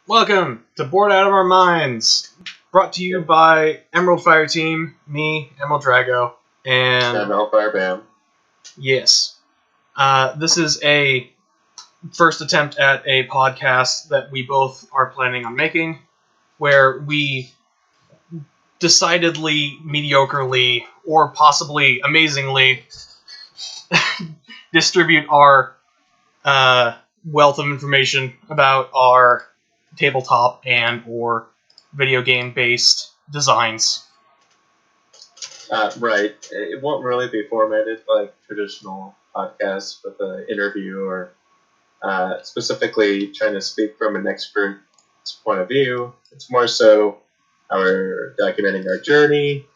Welcome to Bored Out of Our Minds, brought to you by Emerald Fire Team, me, Emerald Drago, and... Emerald Fire Bam. Yes. This is a first attempt at a podcast that we both are planning on making, where we decidedly, mediocrely, or possibly amazingly distribute our wealth of information about our tabletop and or video game based designs. Right. It won't really be formatted like traditional podcasts with an interview or specifically trying to speak from an expert's point of view. It's more so our documenting our journey,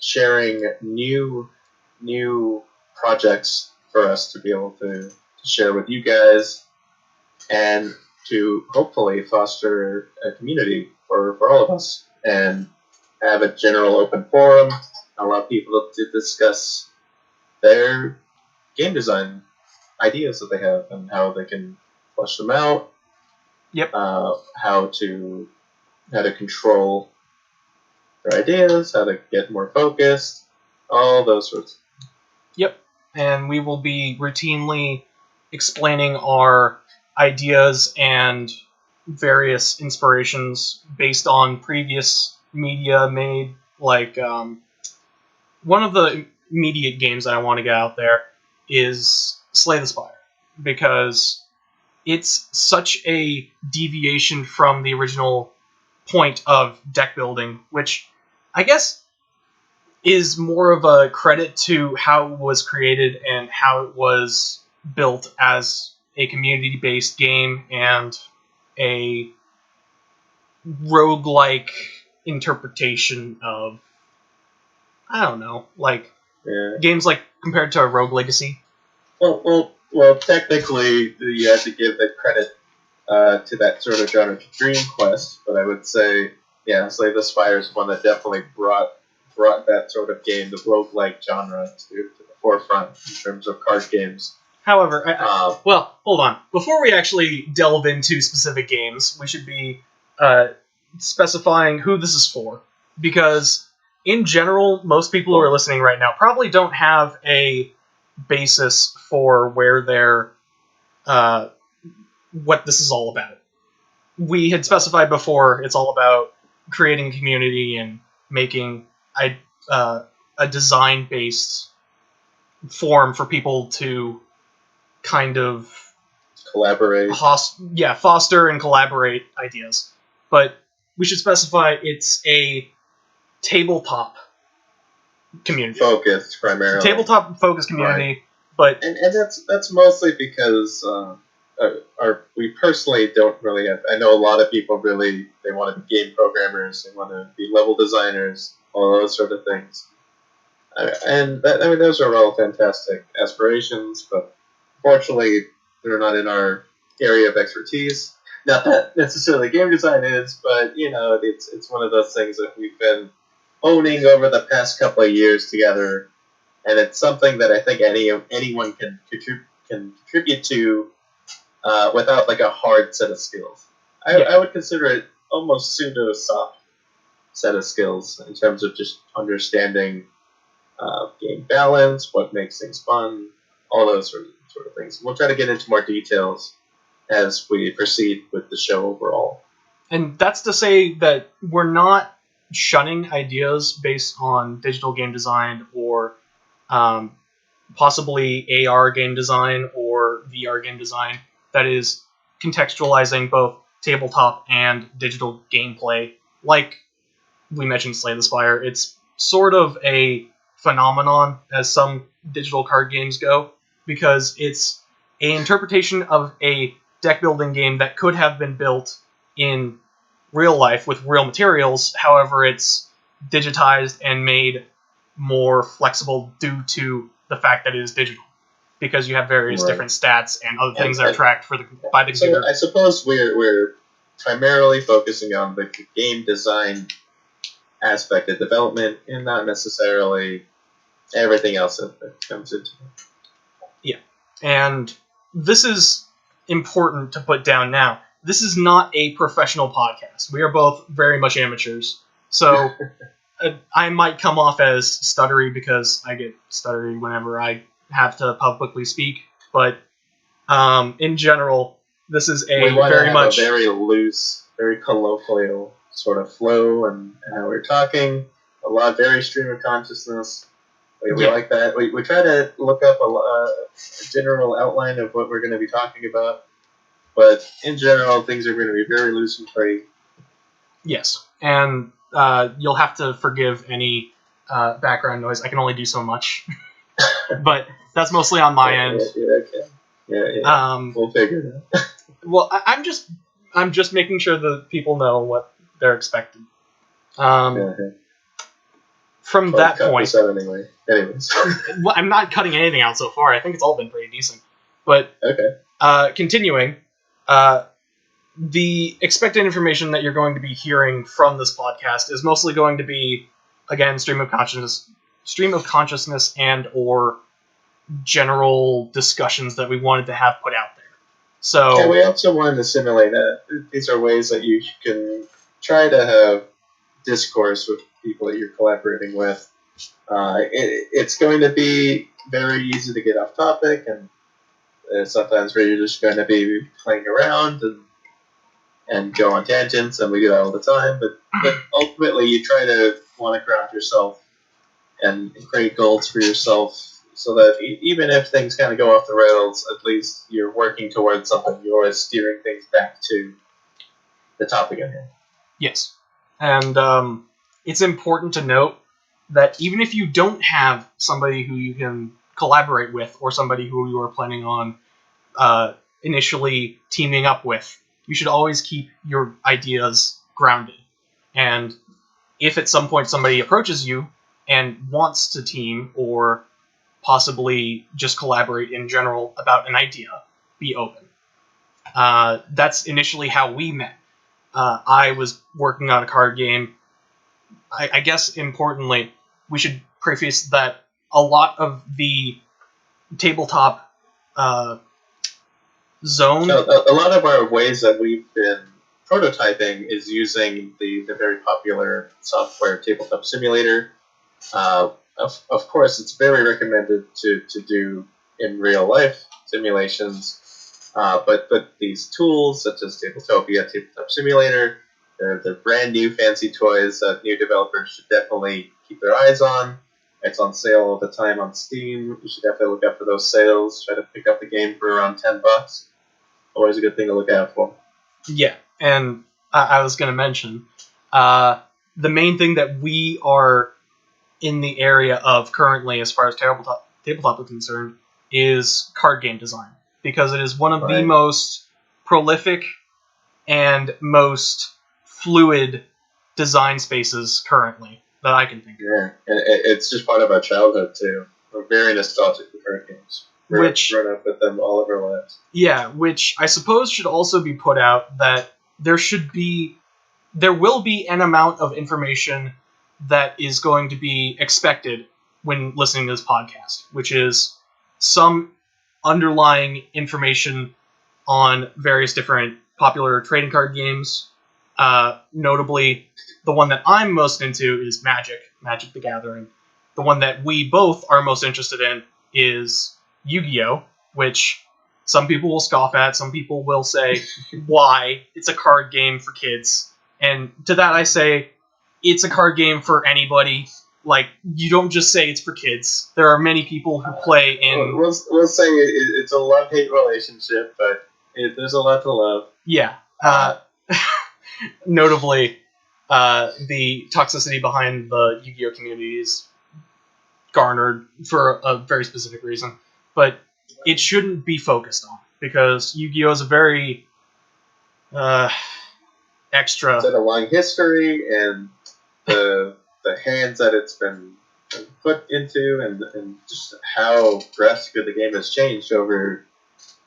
sharing new projects for us to be able to share with you guys, and to hopefully foster a community for all of us and have a general open forum, allow people to discuss their game design ideas that they have and how they can flesh them out. Yep. How to control their ideas, how to get more focused, all those sorts. Yep. And we will be routinely explaining our ideas and various inspirations based on previous media made. Like, one of the immediate games that I want to get out there is Slay the Spire, because it's such a deviation from the original point of deck building, which I guess is more of a credit to how it was created and how it was built as a community-based game and a roguelike interpretation of, I don't know, like games like compared to a Rogue Legacy. Well, technically, you have to give the credit to that sort of genre to Dream Quest, but I would say, Slay the Spire is one that definitely brought that sort of game, the roguelike genre, to the forefront in terms of card games. However, well, hold on. Before we actually delve into specific games, we should be specifying who this is for, because in general, most people who are listening right now probably don't have a basis for where they're what this is all about. We had specified before it's all about creating a community and making a design-based form for people to kind of collaborate. Foster and collaborate ideas. But we should specify it's a tabletop community. Focused primarily. Tabletop focused community, right. But and that's mostly because we personally don't really have. I know a lot of people really they want to be game programmers, they want to be level designers, all those sort of things. Those are all fantastic aspirations, but fortunately, they're not in our area of expertise. Not that necessarily game design is, but it's one of those things that we've been owning over the past couple of years together, and it's something that I think anyone can contribute to without like a hard set of skills. I would consider it almost pseudo soft set of skills in terms of just understanding game balance, what makes things fun, all those sort of things. We'll try to get into more details as we proceed with the show overall. And that's to say that we're not shunning ideas based on digital game design or possibly AR game design or VR game design. That is contextualizing both tabletop and digital gameplay. Like we mentioned Slay the Spire, it's sort of a phenomenon as some digital card games go, because it's an interpretation of a deck building game that could have been built in real life with real materials. However, it's digitized and made more flexible due to the fact that it is digital, because you have various different stats and other things that are tracked by the computer. So I suppose we're primarily focusing on the game design aspect of development and not necessarily everything else that comes into it. Yeah, and this is important to put down now. this is not a professional podcast. We are both very much amateurs. So I might come off as stuttery because I get stuttery whenever I have to publicly speak. But in general, this is we want very to have much a very loose, very colloquial sort of flow and how we're talking. A lot very stream of consciousness. We Yeah. like that. We try to look up a general outline of what we're going to be talking about. But in general, things are going to be very loose and free. Yes, and you'll have to forgive any background noise. I can only do so much, but that's mostly on my end. Yeah. We'll figure it out. Well, I'm just making sure that people know what they're expecting. From that point, this out anyway. Anyways, well, I'm not cutting anything out so far. I think it's all been pretty decent. But continuing, the expected information that you're going to be hearing from this podcast is mostly going to be, again, stream of consciousness, and or general discussions that we wanted to have put out there. So we also wanted to simulate that. These are ways that you can try to have discourse with people that you're collaborating with. It's going to be very easy to get off topic, and sometimes where you're just going to be playing around and go on tangents, and we do that all the time. But ultimately, you try to want to ground yourself and create goals for yourself, so that even if things kind of go off the rails, at least you're working towards something. You're always steering things back to the topic at hand. Yes, and it's important to note that even if you don't have somebody who you can collaborate with, or somebody who you are planning on initially teaming up with, you should always keep your ideas grounded. And if at some point somebody approaches you and wants to team, or possibly just collaborate in general about an idea, be open. That's initially how we met. I was working on a card game. I guess importantly, we should preface that a lot of the tabletop zone. A lot of our ways that we've been prototyping is using the very popular software Tabletop Simulator. Of course, it's very recommended to do in real life simulations, but these tools such as Tabletopia, Tabletop Simulator, they're brand new fancy toys that new developers should definitely keep their eyes on. It's on sale all the time on Steam. You should definitely look out for those sales. Try to pick up the game for around $10. Always a good thing to look out for. Yeah, and I was going to mention, the main thing that we are in the area of currently, as far as tabletop is concerned, is card game design, because it is one of the most prolific and most fluid design spaces currently that I can think of. Yeah, and it's just part of our childhood too. We're very nostalgic for card games. We've grown up with them all of our lives. Yeah, which I suppose should also be put out that there will be an amount of information that is going to be expected when listening to this podcast, which is some underlying information on various different popular trading card games. Notably, the one that I'm most into is Magic the Gathering. The one that we both are most interested in is Yugioh, which some people will scoff at, some people will say, why? It's a card game for kids. And to that I say, it's a card game for anybody. Like, you don't just say it's for kids. There are many people who play in... We'll say it's a love-hate relationship, but there's a lot to love. Yeah. Notably, the toxicity behind the Yu-Gi-Oh community is garnered for a very specific reason. But it shouldn't be focused on, because Yu-Gi-Oh is a very extra... It's had a long history, and the hands that it's been put into, and just how drastically the game has changed over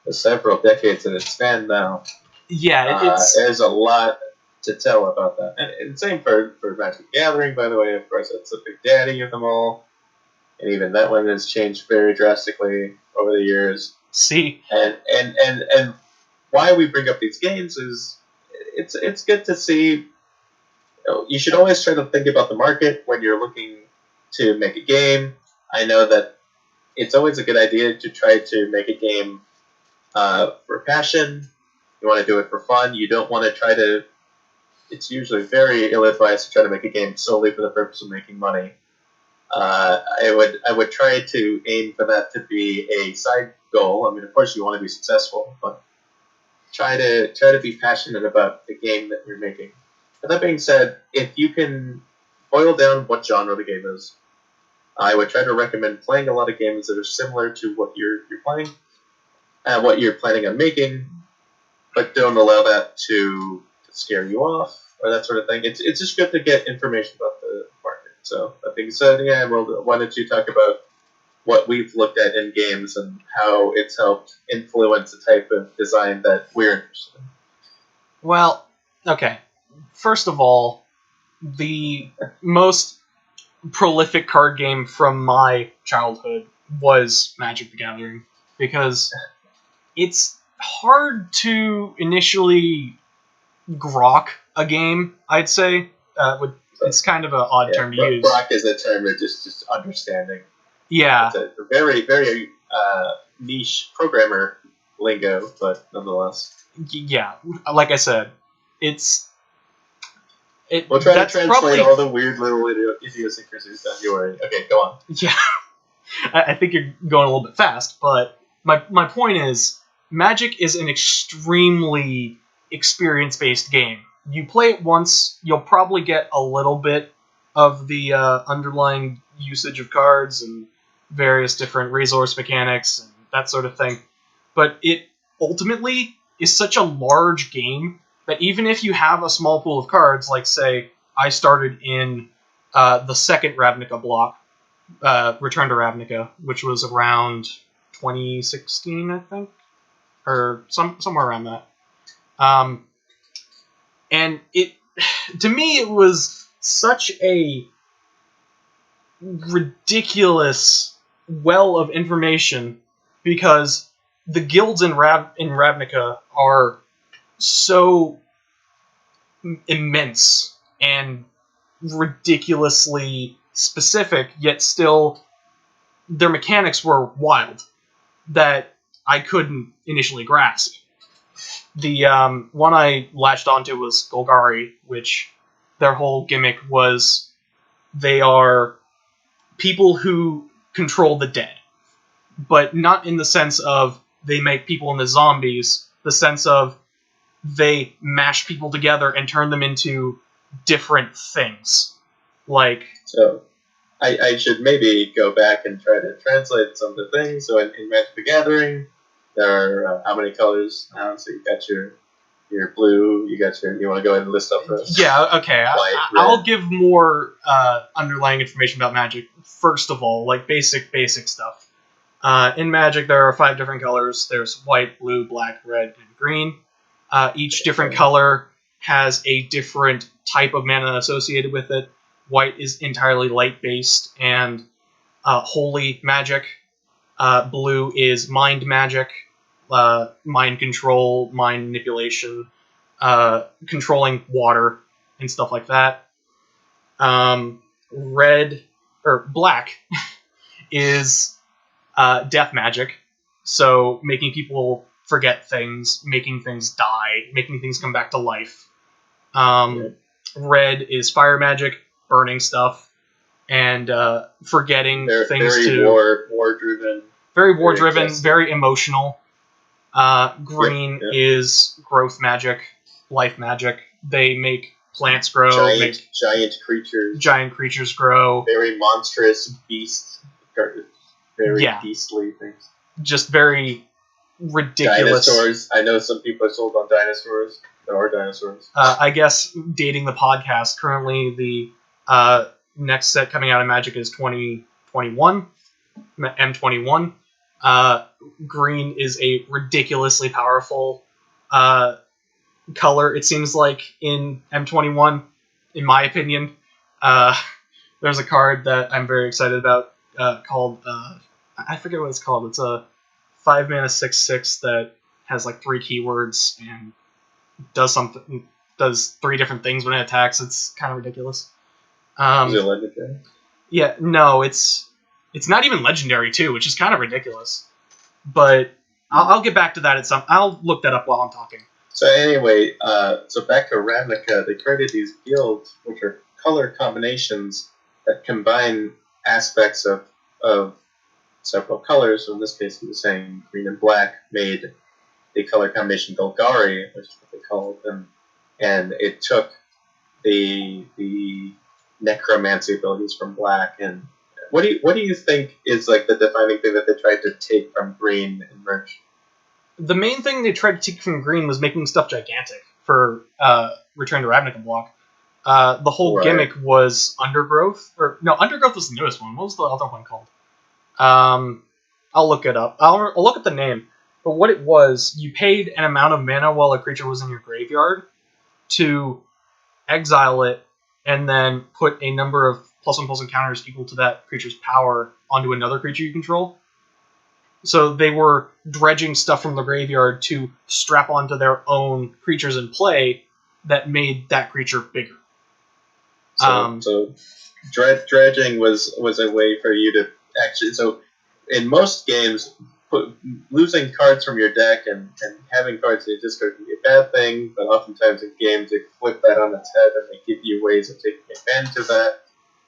the several decades that it's spanned now. Yeah, there's a lot to tell about that. And same for Magic the Gathering, by the way. Of course, it's the big daddy of them all. And even that one has changed very drastically over the years. See? And why we bring up these games is it's good to see. You should always try to think about the market when you're looking to make a game. I know that it's always a good idea to try to make a game for passion. You want to do it for fun. You don't want to try to. It's usually very ill-advised to try to make a game solely for the purpose of making money. I would try to aim for that to be a side goal. I mean, of course, you want to be successful, but try to be passionate about the game that you're making. But that being said, if you can boil down what genre the game is, I would try to recommend playing a lot of games that are similar to what you're playing and what you're planning on making, but don't allow that to scare you off or that sort of thing. It's just good to get information about the market. So that being said, yeah, well, why don't you talk about what we've looked at in games and how it's helped influence the type of design that we're interested in? Well, okay. First of all, the most prolific card game from my childhood was Magic the Gathering, because it's hard to initially grok a game, I'd say. It's kind of an odd term to use. Grok is a term of just understanding. Yeah. It's a very, very niche programmer lingo, but nonetheless. Yeah, like I said, We'll try to translate all the weird little idiosyncrasies that you were. Okay, go on. Yeah, I think you're going a little bit fast, but my point is, Magic is an extremely experience-based game. You play it once, you'll probably get a little bit of the underlying usage of cards and various different resource mechanics and that sort of thing, but it ultimately is such a large game that even if you have a small pool of cards, like, say, I started in the second Ravnica block, Return to Ravnica, which was around 2016, I think, or somewhere around that. And to me, it was such a ridiculous well of information, because the guilds in Ravnica are so immense and ridiculously specific, yet still their mechanics were wild that I couldn't initially grasp. The one I latched onto was Golgari, which their whole gimmick was they are people who control the dead, but not in the sense of they make people into zombies, the sense of they mash people together and turn them into different things. Like, so I should maybe go back and try to translate some of the things. So in Magic the Gathering, there are how many colors now? So you got your blue, you want to go ahead and list up first? Yeah, okay. I'll give more underlying information about Magic. First of all, like basic stuff. In Magic, there are 5 different colors. There's white, blue, black, red, and green. Each different color has a different type of mana associated with it. White is entirely light-based and holy magic. Blue is mind magic, mind control, mind manipulation, controlling water, and stuff like that. Black is death magic, so making people forget things, making things die, making things come back to life. Red is fire magic, burning stuff, and forgetting things very to... war-driven. Very war-driven, very emotional. Green is growth magic, life magic. They make plants grow. Giant creatures. Giant creatures grow. Very monstrous beasts. Very beastly things. Just very ridiculous. Dinosaurs. I know some people are sold on dinosaurs. There are dinosaurs. I guess, dating the podcast, currently the next set coming out of Magic is 2021, M21. Green is a ridiculously powerful color, it seems like, in M21, in my opinion. There's a card that I'm very excited about called... I forget what it's called. It's a 5-mana 6/6 that has like 3 keywords and does 3 different things when it attacks. It's kind of ridiculous. Is it legendary? Yeah, no, it's not even legendary too, which is kind of ridiculous. But I'll get back to that at some. I'll look that up while I'm talking. So anyway, so back to Ravnica, they created these guilds, which are color combinations that combine aspects of several colors. So in this case, he was saying green and black made the color combination Golgari, which is what they called them, and it took the necromancy abilities from black. And what do you think is like the defining thing that they tried to take from green and merge? The main thing they tried to take from green was making stuff gigantic for Return to Ravnica block. The whole gimmick was Undergrowth, or no, Undergrowth was the newest one. What was the other one called? I'll look it up. I'll look at the name. But what it was, you paid an amount of mana while a creature was in your graveyard to exile it, and then put a number of +1/+1 counters equal to that creature's power onto another creature you control. So they were dredging stuff from the graveyard to strap onto their own creatures in play that made that creature bigger. So dredging was a way for you to actually. So in most games, losing cards from your deck and having cards in your discard can be a bad thing, but oftentimes in games they flip that on its head and they give you ways of taking advantage of that.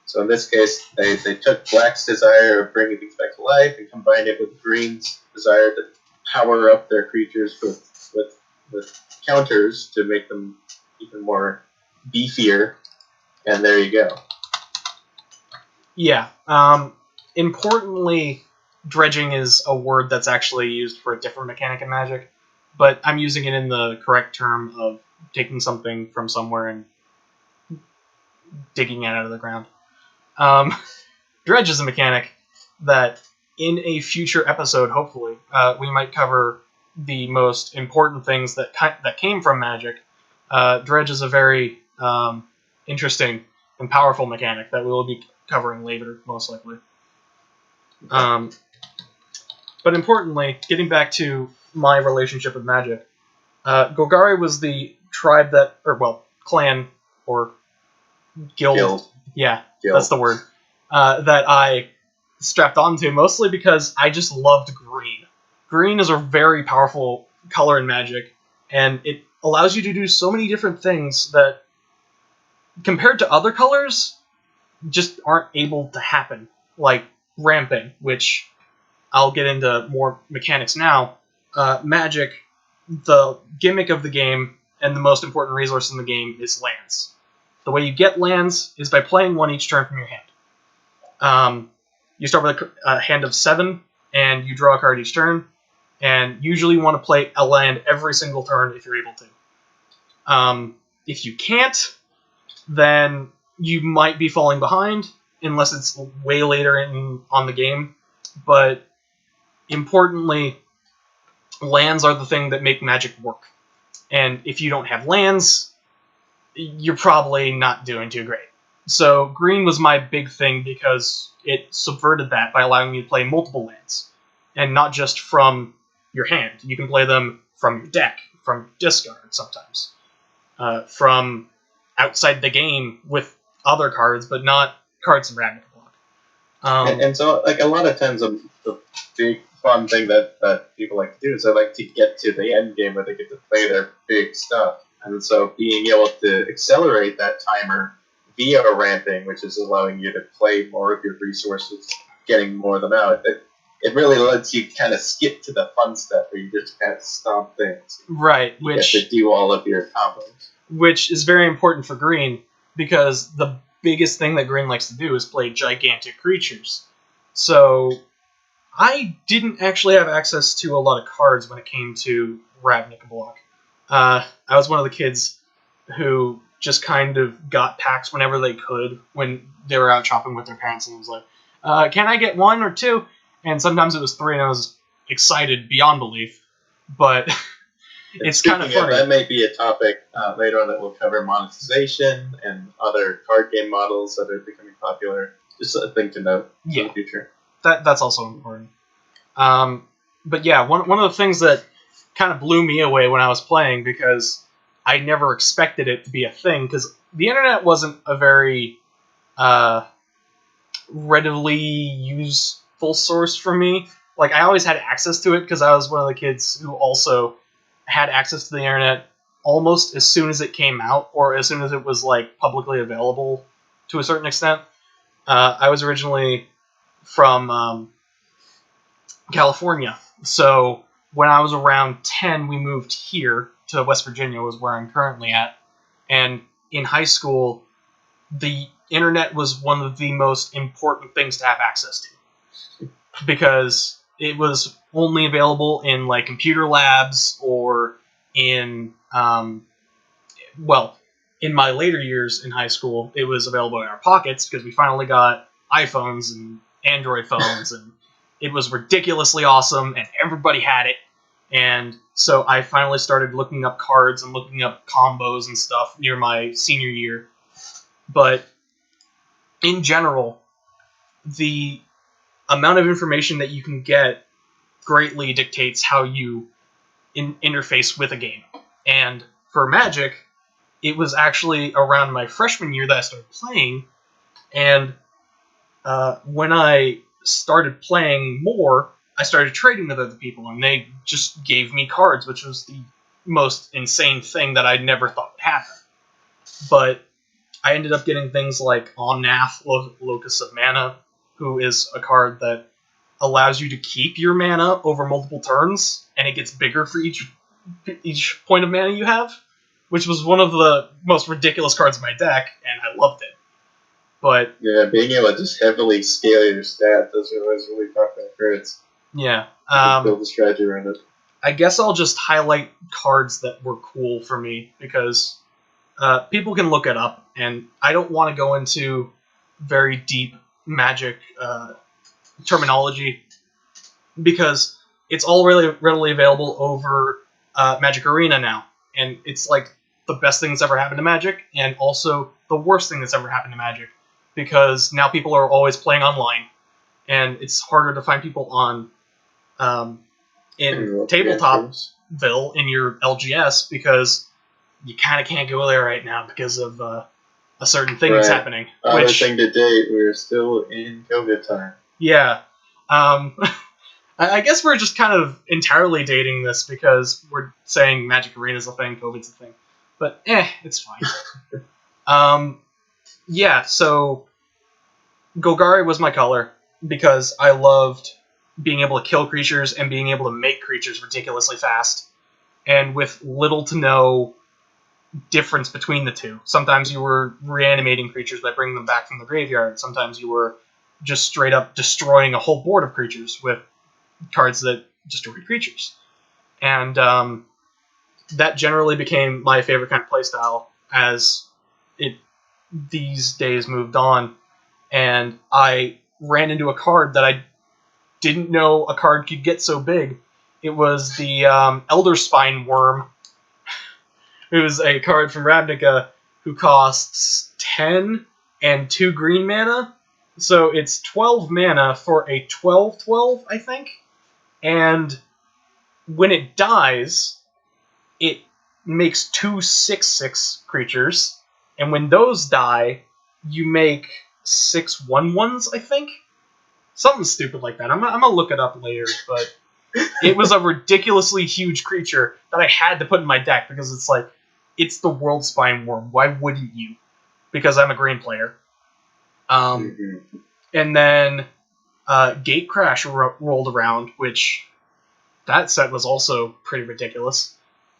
So in this case, they took Black's desire of bringing things back to life and combined it with Green's desire to power up their creatures with counters to make them even more beefier. And there you go. Yeah. Importantly, dredging is a word that's actually used for a different mechanic in Magic, but I'm using it in the correct term of taking something from somewhere and digging it out of the ground. Dredge is a mechanic that in a future episode, hopefully, we might cover the most important things that came from Magic. Dredge is a very interesting and powerful mechanic that we will be covering later, most likely. But importantly, getting back to my relationship with Magic, Golgari was the tribe that, clan, or guild. Yeah, guild. That's the word. That I strapped onto, mostly because I just loved green. Green is a very powerful color in Magic, and it allows you to do so many different things that, compared to other colors, just aren't able to happen. Like ramping, which I'll get into more mechanics now. Magic, the gimmick of the game and the most important resource in the game is lands. The way you get lands is by playing one each turn from your hand. You start with a hand of 7, and you draw a card each turn, and usually you want to play a land every single turn if you're able to. If you can't, then you might be falling behind, unless it's way later on the game. But importantly, lands are the thing that make Magic work. And if you don't have lands, you're probably not doing too great. So green was my big thing because it subverted that by allowing me to play multiple lands. And not just from your hand. You can play them from your deck, from discard sometimes. From outside the game with other cards, but not cards in Ravnica block. And so, like, a lot of times the big fun thing that people like to do is they like to get to the end game where they get to play their big stuff. And so being able to accelerate that timer via ramping, which is allowing you to play more of your resources, getting more of them out, it really lets you kind of skip to the fun stuff where you just kind of stomp things. Right. You get to do all of your combos. Which is very important for green, because the biggest thing that green likes to do is play gigantic creatures. So I didn't actually have access to a lot of cards when it came to Ravnica block. I was one of the kids who just kind of got packs whenever they could when they were out shopping with their parents, and was like, can I get 1 or 2? And sometimes it was 3, and I was excited beyond belief. But it's kind of funny. That may be a topic later on that we'll cover monetization and other card game models that are becoming popular. Just a thing to note in the future. That's also important. But yeah, one of the things that kind of blew me away when I was playing because I never expected it to be a thing, because the internet wasn't a very readily useful source for me. Like, I always had access to it because I was one of the kids who also had access to the internet almost as soon as it came out, or as soon as it was like publicly available to a certain extent. I was originally from California, so when I was around 10, we moved here to West Virginia, was where I'm currently at. And in high school, the internet was one of the most important things to have access to, because it was only available in like computer labs or in in my later years in high school, it was available in our pockets because we finally got iPhones and Android phones, and it was ridiculously awesome, and everybody had it. And so I finally started looking up cards and looking up combos and stuff near my senior year. But in general, the amount of information that you can get greatly dictates how you interface with a game. And for Magic, it was actually around my freshman year that I started playing, and when I started playing more, I started trading with other people, and they just gave me cards, which was the most insane thing that I never thought would happen. But I ended up getting things like Omnath, Locus of Mana, who is a card that allows you to keep your mana over multiple turns, and it gets bigger for each point of mana you have, which was one of the most ridiculous cards in my deck, and I loved it. But yeah, being able to just heavily scale your stats, those are always really popular cards. Yeah. Build a strategy around it. I guess I'll just highlight cards that were cool for me, because people can look it up, and I don't want to go into very deep Magic terminology, because it's all really readily available over Magic Arena now, and it's like the best thing that's ever happened to Magic, and also the worst thing that's ever happened to Magic, because now people are always playing online, and it's harder to find people on in Tabletopville in your LGS, because you kind of can't go there right now because of a certain thing that's happening. Other thing to date, we're still in COVID time. Yeah. I guess we're just kind of entirely dating this because we're saying Magic Arena's a thing, COVID's a thing. But, it's fine. Yeah, so Golgari was my color because I loved being able to kill creatures and being able to make creatures ridiculously fast, and with little to no difference between the two. Sometimes you were reanimating creatures by bringing them back from the graveyard. Sometimes you were just straight up destroying a whole board of creatures with cards that destroyed creatures. And that generally became my favorite kind of playstyle as these days moved on. And I ran into a card that I didn't know a card could get so big. It was the Elder Spine Worm. It was a card from Ravnica who costs 10 and 2 green mana. So it's 12 mana for a 12/12, I think. And when it dies, it makes 2 6/6 creatures. And when those die, you make 6 1/1s, I think. Something stupid like that. I'm gonna look it up later, but it was a ridiculously huge creature that I had to put in my deck because it's like, it's the World Spine Worm. Why wouldn't you? Because I'm a green player. And then Gatecrash rolled around, which that set was also pretty ridiculous,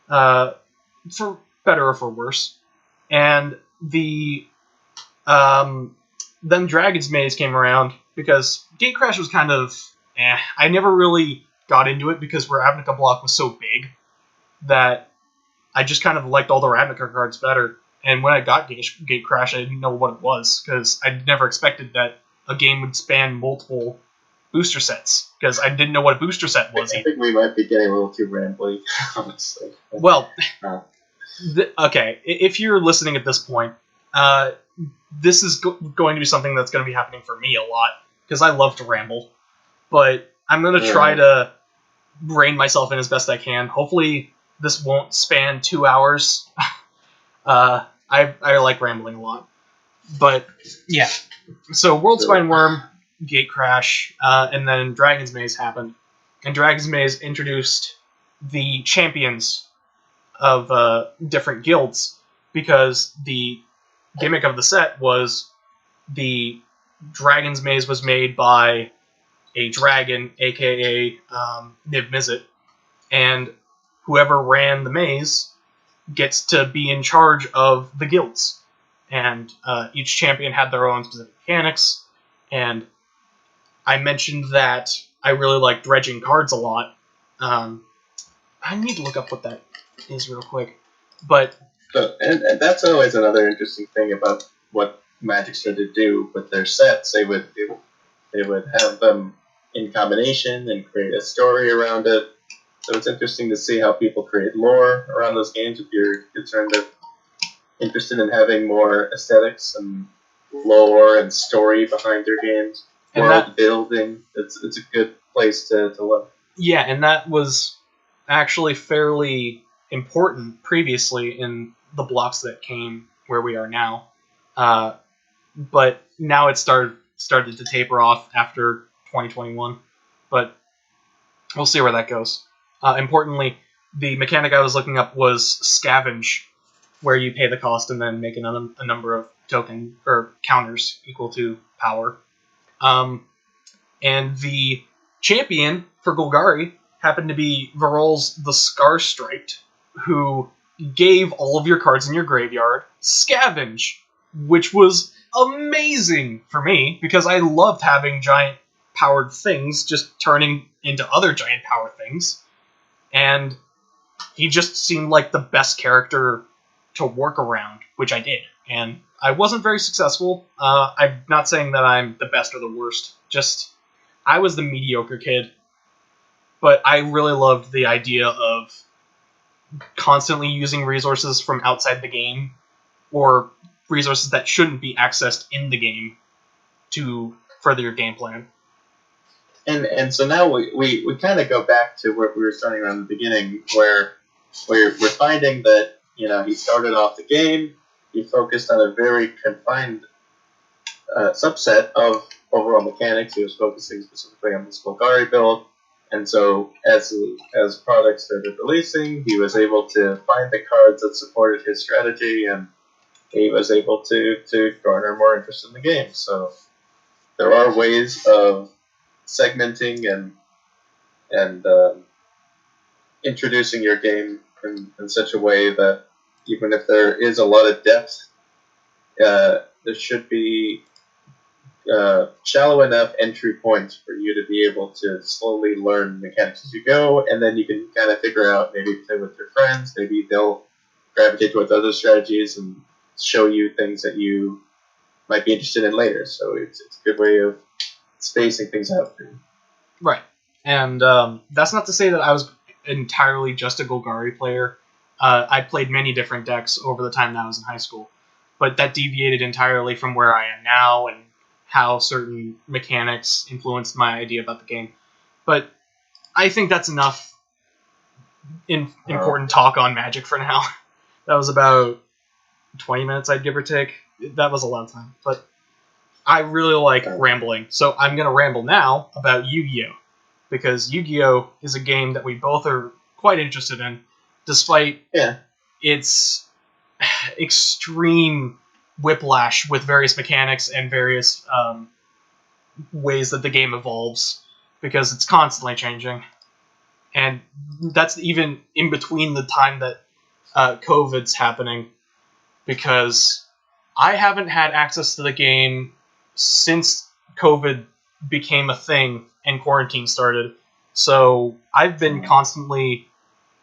for better or for worse. And then Dragon's Maze came around, because Gatecrash was kind of I never really got into it because Ravnica block was so big that I just kind of liked all the Ravnica cards better. And when I got Gatecrash, I didn't know what it was, because I never expected that a game would span multiple booster sets, because I didn't know what a booster set was. I think we might be getting a little too rambly, honestly. Well, okay, if you're listening at this point, this is going to be something that's going to be happening for me a lot, because I love to ramble. But I'm going to try to rein myself in as best I can. Hopefully, this won't span 2 hours. I like rambling a lot. But, yeah. So, World Spine Worm, Gate Crash, and then Dragon's Maze happened. And Dragon's Maze introduced the champions of different guilds, because the gimmick of the set was the Dragon's Maze was made by a dragon, aka Niv Mizzet, and whoever ran the maze gets to be in charge of the guilds. And each champion had their own specific mechanics, and I mentioned that I really like dredging cards a lot. I need to look up what that is real quick. But and that's always another interesting thing about what Magic started to do with their sets. They would have them in combination and create a story around it. So it's interesting to see how people create lore around those games. If you're concerned of interested in having more aesthetics and lore and story behind their games, And world building, it's a good place to look. yeah, and that was actually fairly important previously in the blocks that came where we are now. But now it started to taper off after 2021. But we'll see where that goes. Importantly, the mechanic I was looking up was scavenge, where you pay the cost and then make a number of token or counters equal to power. And the champion for Golgari happened to be Varol's the Scar Striped, who gave all of your cards in your graveyard scavenge, which was amazing for me because I loved having giant powered things just turning into other giant power things. And he just seemed like the best character to work around, which I did. And I wasn't very successful. I'm not saying that I'm the best or the worst, just I was the mediocre kid. But I really loved the idea of constantly using resources from outside the game, or resources that shouldn't be accessed in the game, to further your game plan. And so now we kind of go back to where we were starting around the beginning, where we're finding that he started off the game, he focused on a very confined subset of overall mechanics. He was focusing specifically on this Golgari build, and so as products started releasing, he was able to find the cards that supported his strategy, and he was able to garner more interest in the game. So there are ways of segmenting and introducing your game in such a way that even if there is a lot of depth, there should be shallow enough entry points for you to be able to slowly learn mechanics as you go, and then you can kind of figure out, maybe play with your friends, maybe they'll gravitate towards other strategies and show you things that you might be interested in later. So it's a good way of spacing things out for you. Right. And that's not to say that I was entirely just a Golgari player. I played many different decks over the time that I was in high school, but that deviated entirely from where I am now and how certain mechanics influenced my idea about the game. But I think that's enough important talk on Magic for now. That was about 20 minutes, I'd give or take. That was a lot of time. But I really like rambling, so I'm going to ramble now about Yu-Gi-Oh! Because Yu-Gi-Oh! Is a game that we both are quite interested in, despite its extreme whiplash with various mechanics and various ways that the game evolves, because it's constantly changing. And that's even in between the time that COVID's happening, because I haven't had access to the game since COVID became a thing and quarantine started. So I've been constantly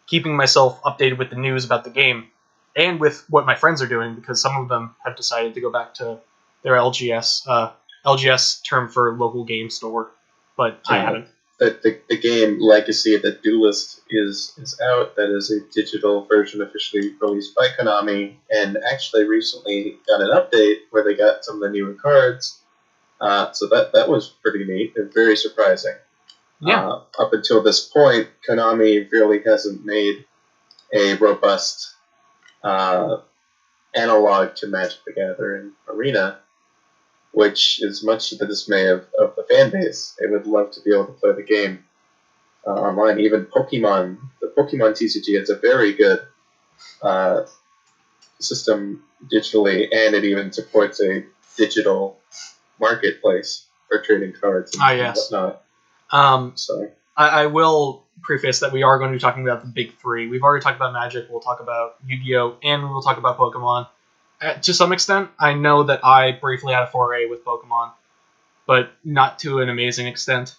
keeping myself updated with the news about the game and with what my friends are doing, because some of them have decided to go back to their LGS term for local game store, but I haven't. The game Legacy of the Duelist is out. That is a digital version officially released by Konami, and actually recently got an update where they got some of the newer cards. So that was pretty neat and very surprising. Yeah. Up until this point, Konami really hasn't made a robust analog to Magic the Gathering Arena, which is much to the dismay of the fan base. They would love to be able to play the game online. Even Pokemon, the Pokemon TCG, has a very good system digitally, and it even supports a digital marketplace for trading cards and, Yes. and whatnot. So I will preface that we are going to be talking about the big three. We've already talked about Magic, we'll talk about Yu-Gi-Oh, and we'll talk about Pokemon. To some extent, I know that I briefly had a foray with Pokemon, but not to an amazing extent.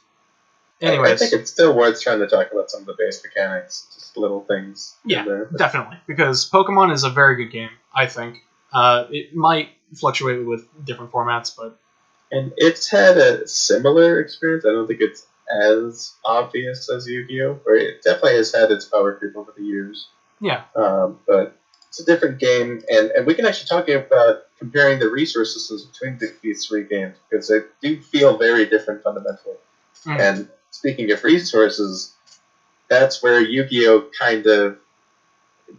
Anyways, I think it's still worth trying to talk about some of the base mechanics, just little things. Yeah, definitely, because Pokemon is a very good game, I think. It might fluctuate with different formats, but... And it's had a similar experience. I don't think it's as obvious as Yu-Gi-Oh, where it definitely has had its power creep over the years. Yeah. But it's a different game, and we can actually talk about comparing the resource systems between these three games, because they do feel very different fundamentally. Mm. And speaking of resources, that's where Yu-Gi-Oh kind of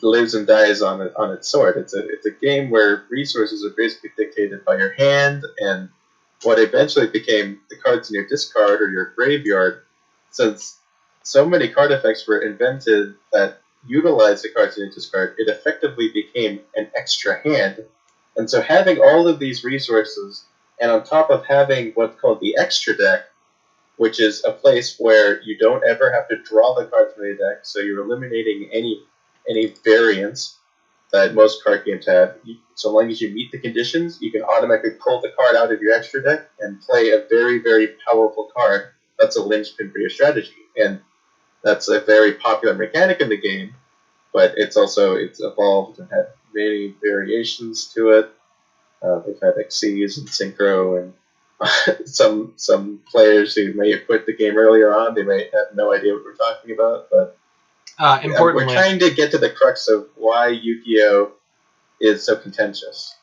lives and dies on its sword. It's a game where resources are basically dictated by your hand and what eventually became the cards in your discard or your graveyard. Since so many card effects were invented that utilized the cards in your discard, it effectively became an extra hand. And so having all of these resources, and on top of having what's called the extra deck, which is a place where you don't ever have to draw the cards from the deck, so you're eliminating any variance that most card games have. So long as you meet the conditions, you can automatically pull the card out of your extra deck and play a very, very powerful card that's a linchpin for your strategy. And that's a very popular mechanic in the game, but it's evolved and had many variations to it. They've had Xyz and Synchro, and some players who may have quit the game earlier on, they may have no idea what we're talking about, but importantly, we're trying to get to the crux of why Yu-Gi-Oh is so contentious.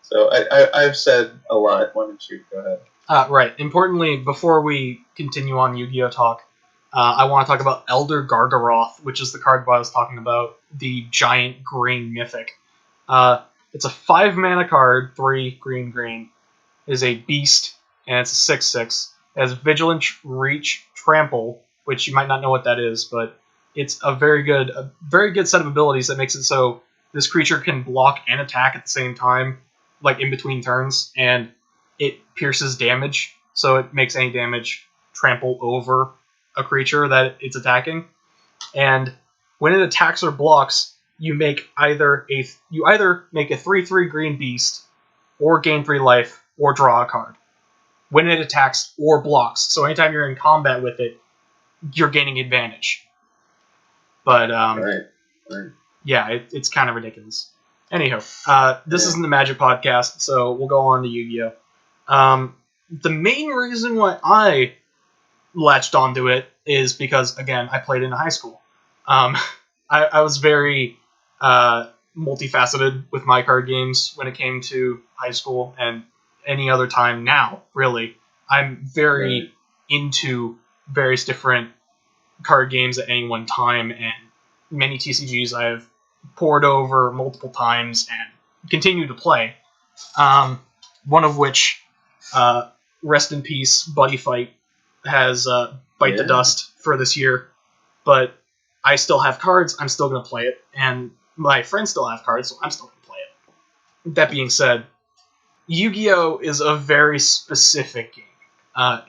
So I've said a lot. Why don't you go ahead? Right. Importantly, before we continue on Yu-Gi-Oh talk, I want to talk about Elder Gargaroth, which is the card I was talking about, the giant green mythic. It's a 5-mana card, 3 green. It is a beast, and it's a 6/6. It has Vigilance, Reach, Trample, which you might not know what that is, but it's a very good set of abilities that makes it so this creature can block and attack at the same time, like in between turns, and it pierces damage, so it makes any damage trample over a creature that it's attacking. And when it attacks or blocks, you either make a 3/3 green beast, or gain 3 life, or draw a card when it attacks or blocks. So anytime you're in combat with it, you're gaining advantage. But right. Yeah, it's kind of ridiculous. Anyhow, this isn't the Magic podcast, so we'll go on to Yu-Gi-Oh. The main reason why I latched onto it is because, again, I played in high school. I was very multifaceted with my card games when it came to high school and any other time now, really. I'm very into various different card games at any one time, and many TCGs I've poured over multiple times and continue to play. One of which, rest in peace, Buddy Fight, has bite the dust for this year. But I still have cards, I'm still going to play it, and my friends still have cards, so I'm still going to play it. That being said, Yu-Gi-Oh! Is a very specific game.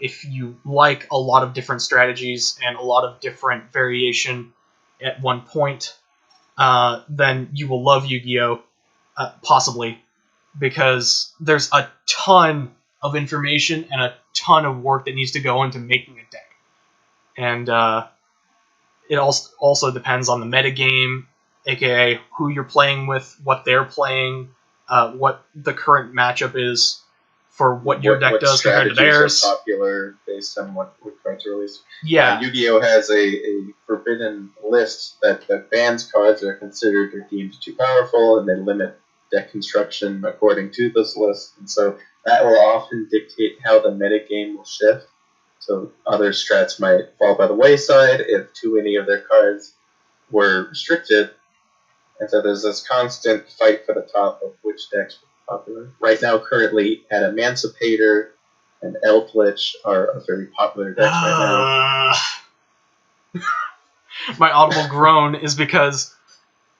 If you like a lot of different strategies and a lot of different variation at one point, then you will love Yu-Gi-Oh! Possibly, because there's a ton of information and a ton of work that needs to go into making a deck. And it also depends on the metagame, aka who you're playing with, what they're playing, what the current matchup is for what your deck does compared to theirs. Are popular based on what cards are released. Yeah. Yu-Gi-Oh! Has a forbidden list that bans cards that are considered or deemed too powerful, and they limit deck construction according to this list. And so that will often dictate how the metagame will shift. So other strats might fall by the wayside if too many of their cards were restricted. And so there's this constant fight for the top of which decks were popular. Right now, currently, at Emancipator and Eldritch are very popular decks right now. My audible groan is because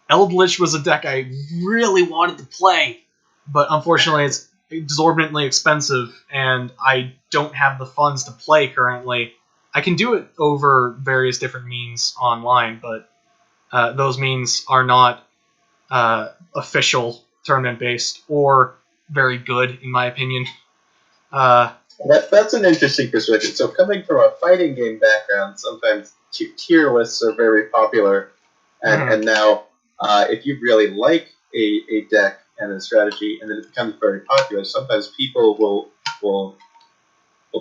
Eldritch was a deck I really wanted to play, but unfortunately it's exorbitantly expensive, and I don't have the funds to play currently. I can do it over various different means online, but those means are not official tournament-based or very good, in my opinion. That's an interesting perspective. So coming from a fighting game background, sometimes tier lists are very popular, and now if you really like a deck and a strategy, and then it becomes very popular, sometimes people will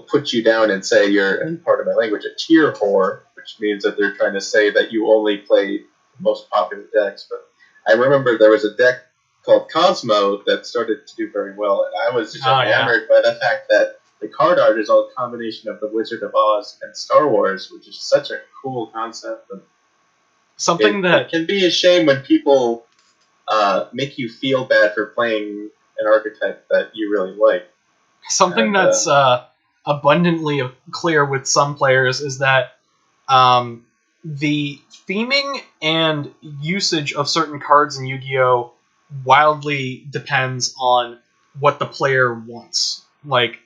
put you down and say you're, in part of my language, a tier whore, which means that they're trying to say that you only play the most popular decks. But I remember there was a deck called Cosmo that started to do very well, and I was just enamored by the fact that the card art is all a combination of the Wizard of Oz and Star Wars, which is such a cool concept. And it can be a shame when people make you feel bad for playing an archetype that you really like. Something that's abundantly clear with some players is that the theming and usage of certain cards in Yu-Gi-Oh! Wildly depends on what the player wants. Like,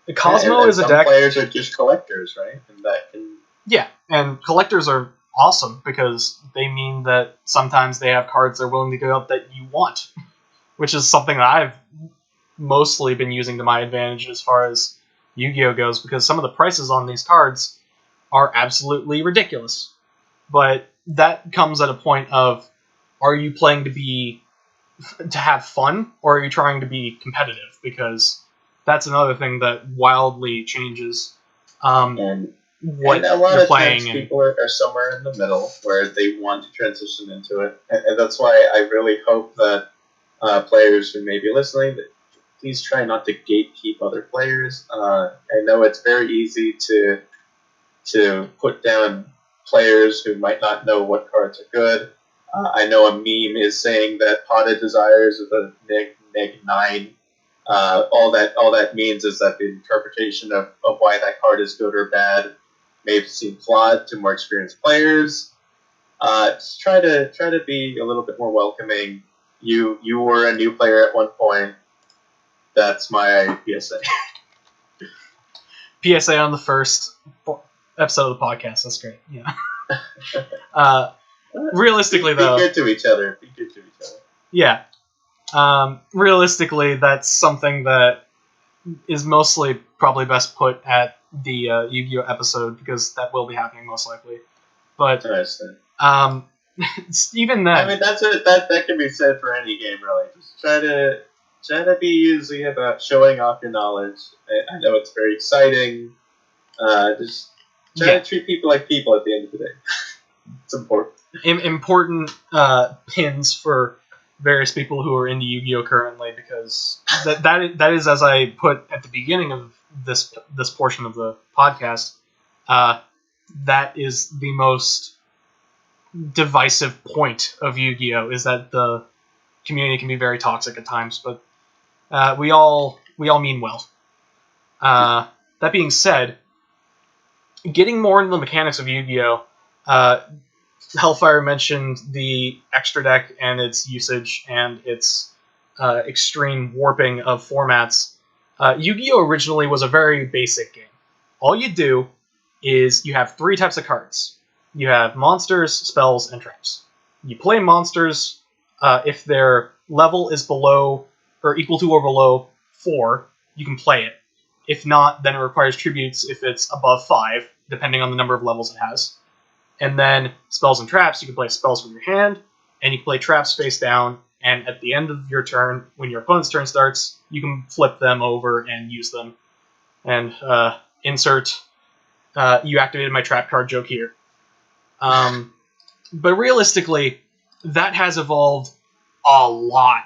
the Cosmo is a deck. Some players are just collectors, right? And that can... Yeah, and collectors are awesome because they mean that sometimes they have cards they're willing to give up that you want, which is something that I've mostly been using to my advantage as far as Yu-Gi-Oh! Goes, because some of the prices on these cards are absolutely ridiculous. But that comes at a point of, are you playing to have fun, or are you trying to be competitive? Because that's another thing that wildly changes what a lot you're of playing. Times people are somewhere in the middle where they want to transition into it, and that's why I really hope that players who may be listening, please try not to gatekeep other players. I know it's very easy to put down players who might not know what cards are good. I know a meme is saying that Potted Desires is a neg 9. All that means is that the interpretation of why that card is good or bad may seem flawed to more experienced players. Just try to be a little bit more welcoming. You were a new player at one point. That's my PSA. PSA on the first episode of the podcast. That's great. Yeah. Realistically, though, be good to each other. Be good to each other. Yeah. Realistically, that's something that is mostly probably best put at the Yu-Gi-Oh! Episode, because that will be happening most likely. But even then, I mean, that can be said for any game, really. Just try to be easy about showing off your knowledge. I know it's very exciting. Just try to treat people like people at the end of the day. It's important. Important pins for various people who are into Yu-Gi-Oh! Currently, because that is, as I put at the beginning of this portion of the podcast, that is the most divisive point of Yu-Gi-Oh! Is that the community can be very toxic at times, but we all mean well. That being said, getting more into the mechanics of Yu-Gi-Oh! Hellfire mentioned the extra deck and its usage and its extreme warping of formats. Yu-Gi-Oh! Originally was a very basic game. All you do is you have 3 types of cards. You have monsters, spells, and traps. You play monsters if their level is below or equal to or below 4, you can play it. If not, then it requires tributes if it's above 5, depending on the number of levels it has. And then spells and traps, you can play spells from your hand, and you can play traps face down, and at the end of your turn, when your opponent's turn starts, you can flip them over and use them. And insert, you activated my trap card joke here. But realistically, that has evolved a lot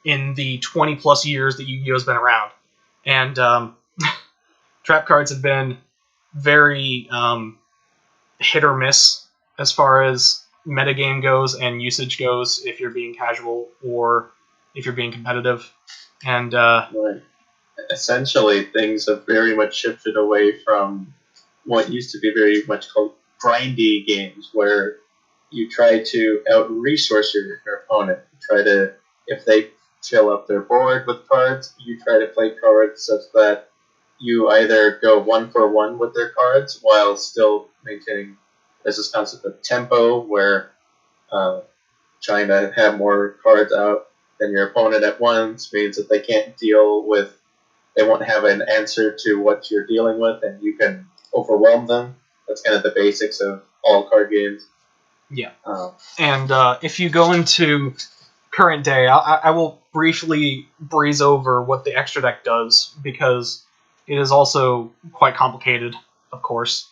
in the 20 plus years that Yu-Gi-Oh! Has been around. And trap cards have been very hit or miss as far as metagame goes and usage goes, if you're being casual or if you're being competitive. And Right. Essentially, things have very much shifted away from what used to be very much called grindy games, where you try to out-resource your opponent. You try to, if they fill up their board with cards, you try to play cards such that you either go 1-for-1 with their cards while still maintaining. There's this concept of tempo, where trying to have more cards out than your opponent at once means that they can't deal with. They won't have an answer to what you're dealing with, and you can overwhelm them. That's kind of the basics of all card games. Yeah. And if you go into current day, I will briefly breeze over what the extra deck does, because it is also quite complicated, of course.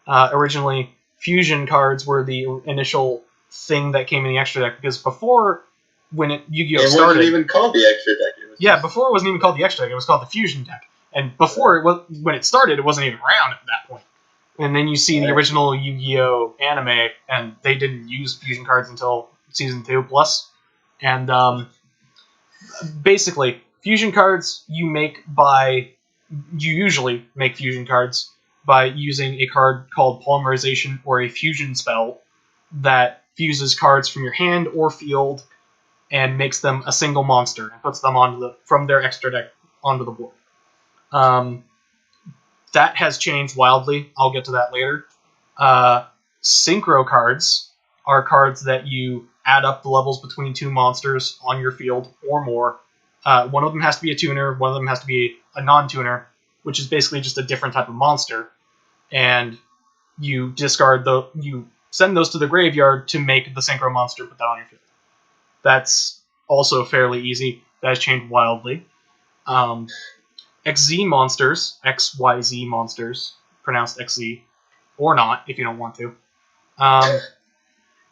Originally, fusion cards were the initial thing that came in the extra deck, because before, when Yu-Gi-Oh started... It wasn't even called the extra deck. Before it wasn't even called the extra deck, it was called the fusion deck. And before, when it started, it wasn't even around at that point. And then you see the original Yu-Gi-Oh anime, and they didn't use fusion cards until Season 2 plus. And basically, fusion cards you usually make fusion cards by using a card called Polymerization, or a fusion spell that fuses cards from your hand or field and makes them a single monster and puts them from their extra deck onto the board. That has changed wildly. I'll get to that later. Synchro cards are cards that you add up the levels between two monsters on your field or more. One of them has to be a tuner, one of them has to be a non-tuner, which is basically just a different type of monster. And you you send those to the graveyard to make the synchro monster, put that on your field. That's also fairly easy. That has changed wildly. XZ monsters, XYZ monsters, pronounced XZ, or not if you don't want to,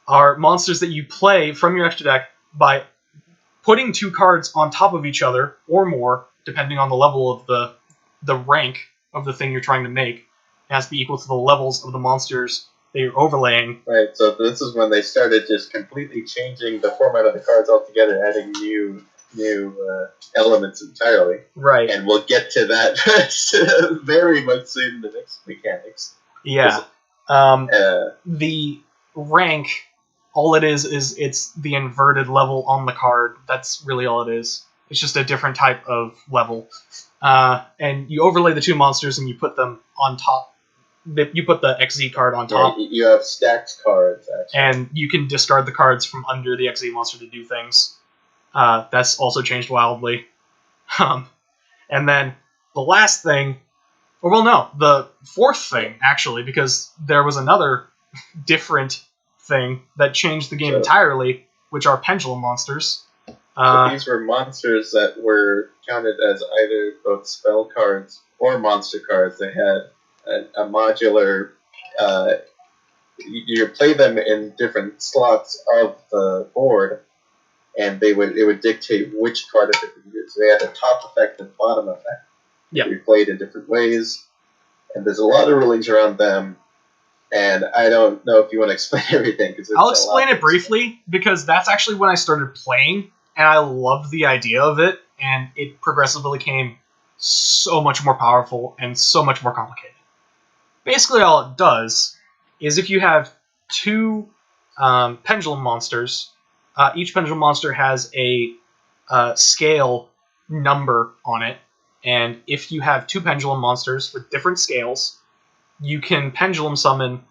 are monsters that you play from your extra deck by putting two cards on top of each other or more, depending on the level of the rank of the thing you're trying to make. It has to be equal to the levels of the monsters that you're overlaying. Right, so this is when they started just completely changing the format of the cards altogether, adding new elements entirely. Right. And we'll get to that very much soon in the next mechanics. Yeah. The rank, all it is it's the inverted level on the card. That's really all it is. It's just a different type of level. And you overlay the two monsters and you put them on top. You put the XZ card on top. Yeah, you have stacked cards, actually. And you can discard the cards from under the XZ monster to do things. That's also changed wildly. And then the last thing, the fourth thing, actually, because there was another different thing that changed the game entirely, which are pendulum monsters. So these were monsters that were counted as either both spell cards or monster cards. They had a modular... you play them in different slots of the board, and it would dictate which card effect you did. So they had a top effect and bottom effect. Yeah. We played in different ways, and there's a lot of rulings around them, and I don't know if you want to explain everything. I'll explain it briefly, because that's actually when I started playing, and I loved the idea of it, and it progressively became so much more powerful and so much more complicated. Basically, all it does is if you have two pendulum monsters, each pendulum monster has a scale number on it, and if you have two pendulum monsters with different scales, you can pendulum summon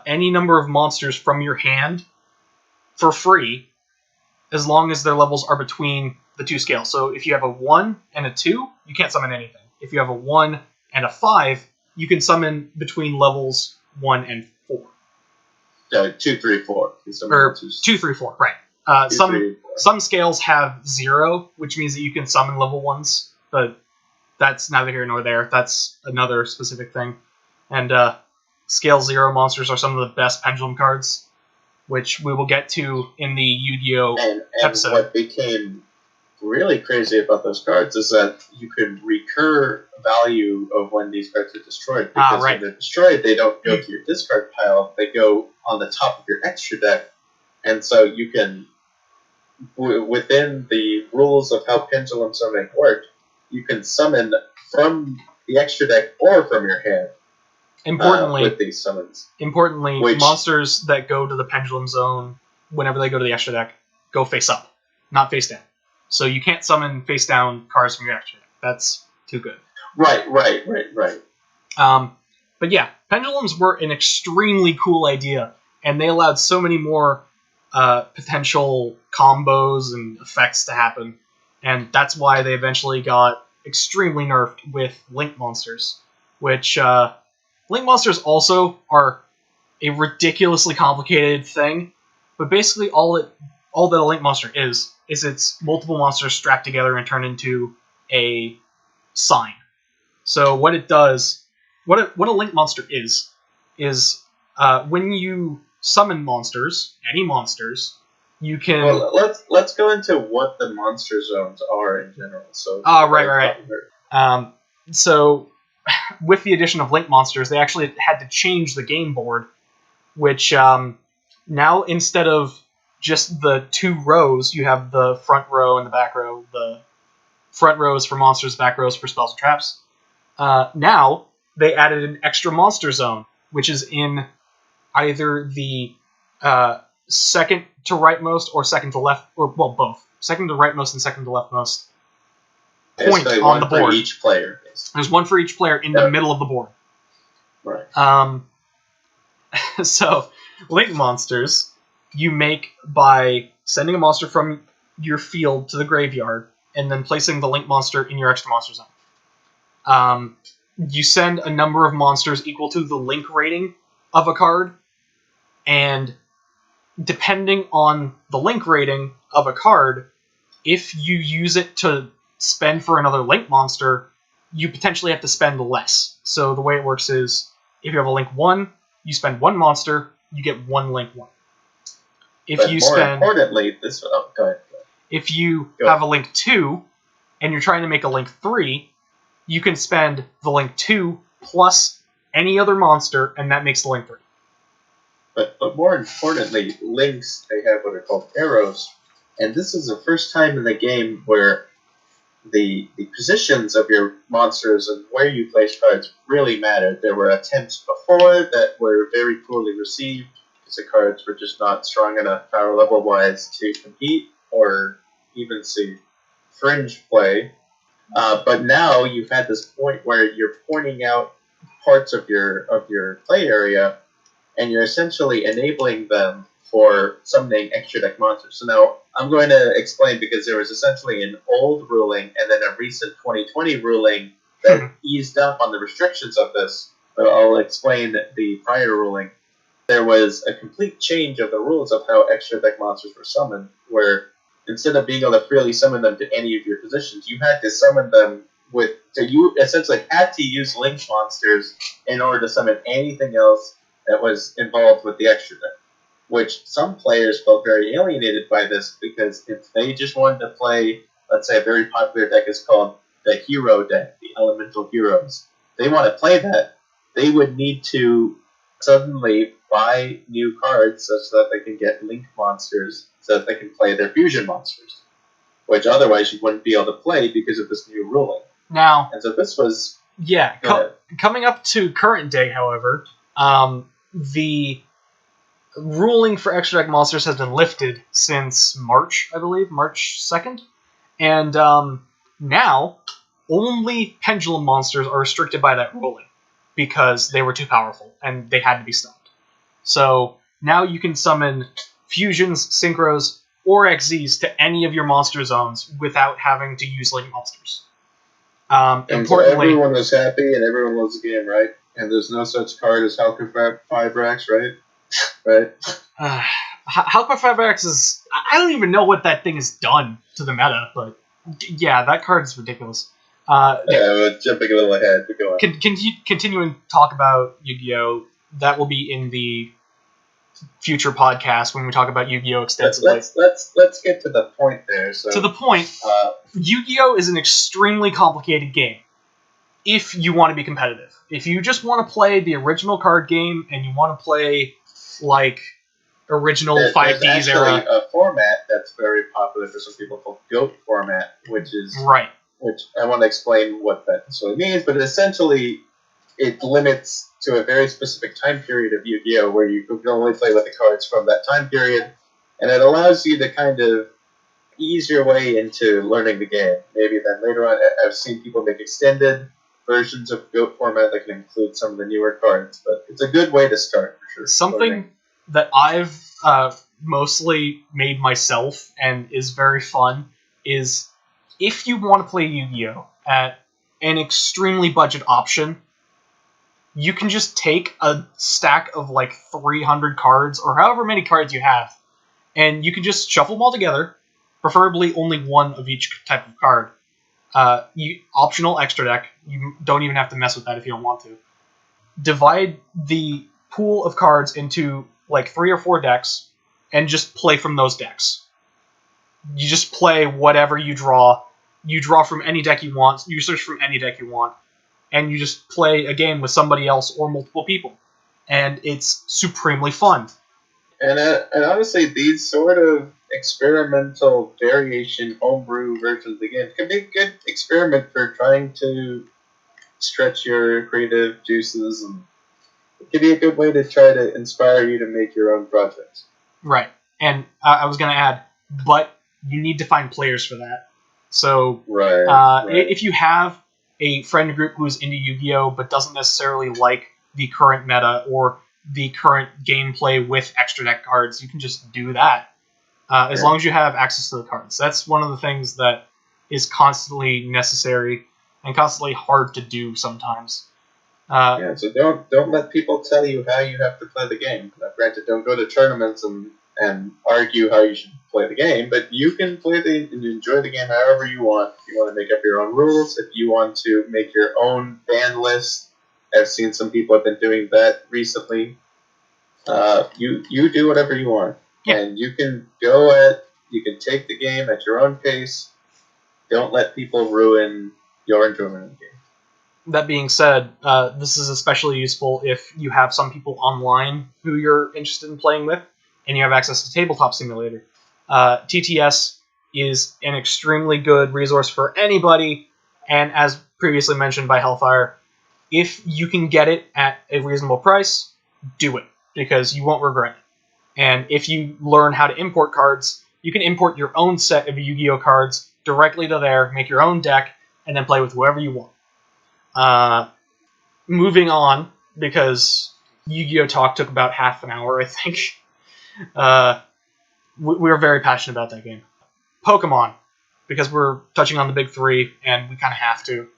any number of monsters from your hand for free, as long as their levels are between the two scales. So if you have a 1 and a 2, you can't summon anything. If you have a 1 and a 5, you can summon between levels 1 and 4. 2, 3, 4. Or 2, 3, 4, right. Some scales have 0, which means that you can summon level 1s, but that's neither here nor there. That's another specific thing. And scale 0 monsters are some of the best pendulum cards, which we will get to in the Yu-Gi-Oh! And episode. What became really crazy about those cards is that you could recur value of when these cards are destroyed. Because right. when they're destroyed, they don't go to your discard pile. They go on the top of your extra deck. And so you can, within the rules of how Pendulum Summoning work, you can summon from the extra deck or from your hand. With these summons. Importantly, monsters that go to the Pendulum Zone, whenever they go to the extra deck, go face up, not face down. So you can't summon face down cards from your extra deck. That's too good. Right. But yeah, pendulums were an extremely cool idea, and they allowed so many more potential combos and effects to happen, and that's why they eventually got extremely nerfed with Link monsters, which Link monsters also are a ridiculously complicated thing, but basically all that a Link monster is it's multiple monsters strapped together and turned into a sign. So what it does, what a Link monster is when you summon monsters, any monsters, you can. Well, let's go into what the monster zones are in general. So right. So with the addition of Link monsters, they actually had to change the game board, which now instead of just the two rows, you have the front row and the back row. The front rows for monsters, back rows for spells and traps. Now they added an extra monster zone, which is in either the second to rightmost or second to left, or well, both. Second to rightmost and second to leftmost point on the board. For each player. There's one for each player in the middle of the board. Right. So, Link monsters you make by sending a monster from your field to the graveyard and then placing the Link monster in your extra monster zone. You send a number of monsters equal to the Link rating of a card, and depending on the Link rating of a card, if you use it to spend for another Link monster, you potentially have to spend less. So the way it works is, if you have a Link 1, you spend one monster, you get one Link 1. Importantly, go ahead. If you have a Link 2, and you're trying to make a Link 3, you can spend the Link 2 plus any other monster, and that makes the Link 3. But more importantly, links, they have what are called arrows. And this is the first time in the game where the positions of your monsters and where you place cards really mattered. There were attempts before that were very poorly received because the cards were just not strong enough power level-wise to compete or even see fringe play. But now you've had this point where you're pointing out parts of your play area, and you're essentially enabling them for summoning extra deck monsters. So now I'm going to explain, because there was essentially an old ruling and then a recent 2020 ruling that eased up on the restrictions of this. But I'll explain the prior ruling. There was a complete change of the rules of how extra deck monsters were summoned, where instead of being able to freely summon them to any of your positions, you had to summon them you essentially had to use Link monsters in order to summon anything else that was involved with the extra deck, which some players felt very alienated by this, because if they just wanted to play, let's say a very popular deck is called the Hero deck, the Elemental Heroes, they want to play that, they would need to suddenly buy new cards such that they can get Link monsters so that they can play their fusion monsters, which otherwise you wouldn't be able to play because of this new ruling. Now, and so this was... Yeah, coming up to current day, however, the ruling for extra deck monsters has been lifted since March, I believe, March 2nd. And now, only pendulum monsters are restricted by that ruling, because they were too powerful, and they had to be stopped. So, now you can summon fusions, synchros, or XZs to any of your monster zones without having to use Link monsters. And so everyone was happy, and everyone loves the game, right? And there's no such card as Halka Fibrax, right? Right? Halka Fibrax is... I don't even know what that thing has done to the meta, but yeah, that card is ridiculous. We're jumping a little ahead, but go on. Continuing to talk about Yu-Gi-Oh! That will be in the future podcast when we talk about Yu-Gi-Oh extensively. Let's get to the point there. So to the point, Yu-Gi-Oh is an extremely complicated game if you want to be competitive. If you just want to play the original card game and you want to play like original 5Ds there's era, actually a format that's very popular for some people called GOAT format, which I want to explain what that necessarily means, but essentially it limits to a very specific time period of Yu-Gi-Oh! Where you can only play with the cards from that time period, and it allows you to kind of ease your way into learning the game. Maybe then later on, I've seen people make extended versions of GOAT format that can include some of the newer cards, but it's a good way to start for sure. Something that I've mostly made myself and is very fun is if you want to play Yu-Gi-Oh! At an extremely budget option, you can just take a stack of like 300 cards or however many cards you have, and you can just shuffle them all together, preferably only one of each type of card. Optional extra deck. You don't even have to mess with that if you don't want to. Divide the pool of cards into like 3 or 4 decks and just play from those decks. You just play whatever you draw. You draw from any deck you want. You search from any deck you want. And you just play a game with somebody else or multiple people. And it's supremely fun. And honestly, these sort of experimental variation homebrew versions of the game can be a good experiment for trying to stretch your creative juices, and it can be a good way to try to inspire you to make your own projects. Right. And I was going to add, but you need to find players for that. So if you have a friend group who's into Yu-Gi-Oh! But doesn't necessarily like the current meta or the current gameplay with extra deck cards, you can just do that. As long as you have access to the cards. That's one of the things that is constantly necessary and constantly hard to do sometimes. So don't let people tell you how you have to play the game. Now, granted, don't go to tournaments and argue how you should play the game, but you can play and enjoy the game however you want. If you want to make up your own rules, if you want to make your own ban list, I've seen some people have been doing that recently. You do whatever you want, and you can you can take the game at your own pace. Don't let people ruin your enjoyment of the game. That being said, this is especially useful if you have some people online who you're interested in playing with, and you have access to Tabletop Simulator. TTS is an extremely good resource for anybody, and as previously mentioned by Hellfire, if you can get it at a reasonable price, do it, because you won't regret it. And if you learn how to import cards, you can import your own set of Yu-Gi-Oh cards directly to there, make your own deck, and then play with whoever you want. Moving on, because Yu-Gi-Oh talk took about half an hour, I think. We're very passionate about that game. Pokemon, because we're touching on the big three, and we kind of have to.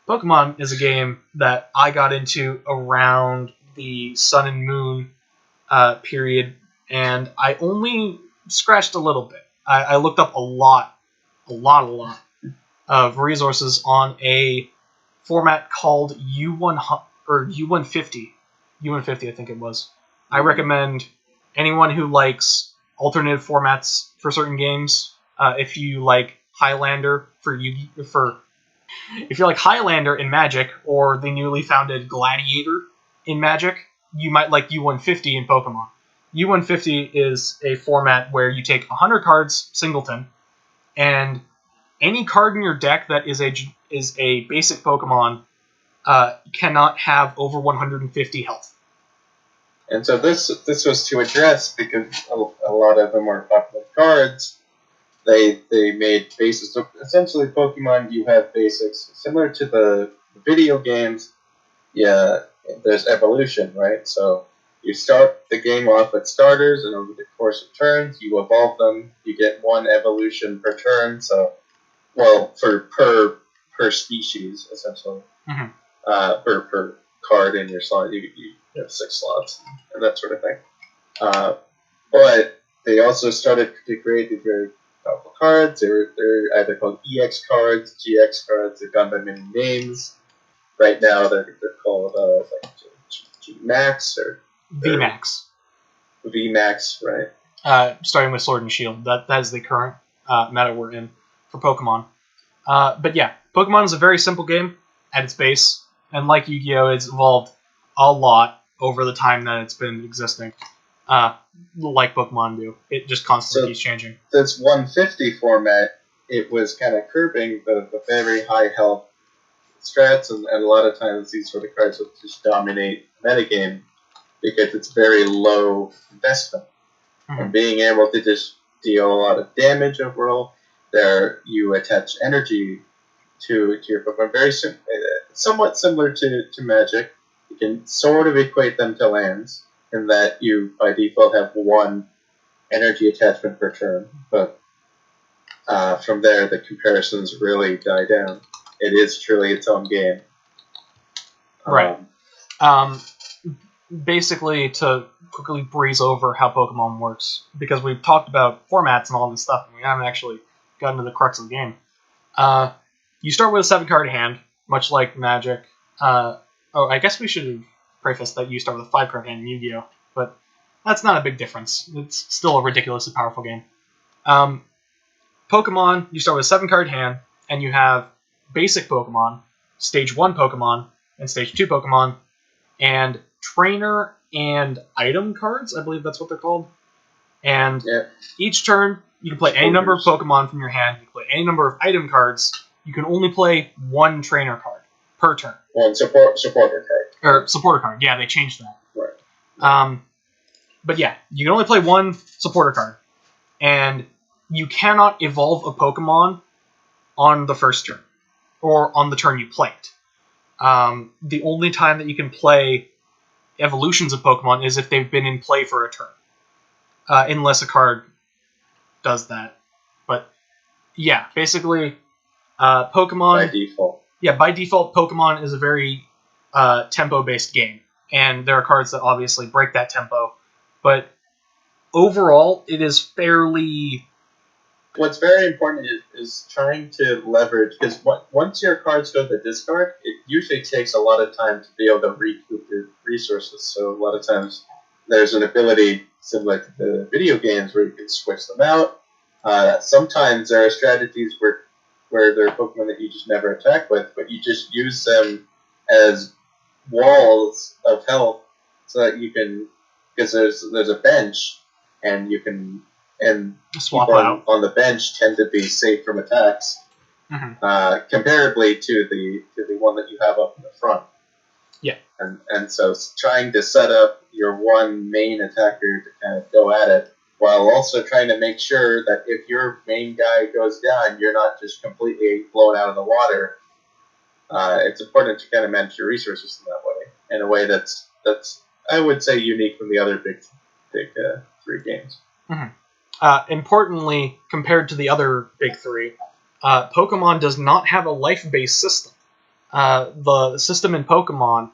Pokemon is a game that I got into around the Sun and Moon period, and I only scratched a little bit. I looked up a lot of resources on a format called U1 or U150. U150, I think it was. I recommend anyone who likes alternative formats for certain games. If you like Highlander if you like Highlander in Magic or the newly founded Gladiator in Magic, you might like U150 in Pokemon. U150 is a format where you take 100 cards, singleton, and any card in your deck that is a basic Pokemon cannot have over 150 health. And so this was to address, because a lot of the more popular cards, they made bases. So essentially, Pokemon, you have basics similar to the video games. Yeah, there's evolution, right? So you start the game off with starters, and over the course of turns, you evolve them. You get one evolution per turn. So, well, per species, essentially. Mm-hmm. Per card in your slot, you have 6 slots and that sort of thing. But they also started to create these very powerful cards. They're either called EX cards, GX cards. They've gone by many names. Right now, they're called G Max or VMAX. VMAX, right? Starting with Sword and Shield. That is the current meta we're in for Pokemon. But yeah, Pokemon is a very simple game at its base, and like Yu-Gi-Oh, it's evolved a lot over the time that it's been existing. Like Pokemon do. It just constantly keeps changing. This 150 format, it was kind of curbing the very high health strats, and a lot of times these sort of cards will just dominate the metagame because it's very low investment. Mm-hmm. And being able to just deal a lot of damage overall, there you attach energy to your Pokemon. Somewhat similar to Magic. You can sort of equate them to lands in that you, by default, have one energy attachment per turn. But from there, the comparisons really die down. It is truly its own game. Right. Basically, to quickly breeze over how Pokemon works, because we've talked about formats and all this stuff, and we haven't actually gotten to the crux of the game. You start with a 7-card hand, much like Magic. I guess we should have prefaced that you start with a 5-card hand in Yu-Gi-Oh, but that's not a big difference. It's still a ridiculously powerful game. Pokemon, you start with a 7-card hand, and you have basic Pokemon, Stage 1 Pokemon, and Stage 2 Pokemon, and Trainer and Item cards, I believe that's what they're called. And each turn, you can play any number of Pokemon from your hand, you can play any number of item cards. You can only play one Trainer card per turn. One supporter card. Or supporter card, yeah, they changed that. Right. But yeah, you can only play one supporter card. And you cannot evolve a Pokemon on the first turn, or on the turn you play it. The only time that you can play evolutions of Pokemon is if they've been in play for a turn. Unless a card does that. But yeah, basically, Pokemon... By default. Yeah, by default, Pokemon is a very tempo-based game. And there are cards that obviously break that tempo. But overall, it is fairly... What's very important is trying to leverage, because once your cards go to the discard, it usually takes a lot of time to be able to recoup your resources. So a lot of times there's an ability similar to the video games where you can switch them out. Sometimes there are strategies where there are Pokemon that you just never attack with, but you just use them as walls of health so that you can, because there's a bench and you can, and swap out on the bench tend to be safe from attacks, comparably to the one that you have up in the front. Yeah. And so trying to set up your one main attacker to kind of go at it, while also trying to make sure that if your main guy goes down, you're not just completely blown out of the water. It's important to kind of manage your resources in that way, in a way that's I would say unique from the other big three games. Mm-hmm. Importantly, compared to the other big three, Pokemon does not have a life-based system. The system in Pokemon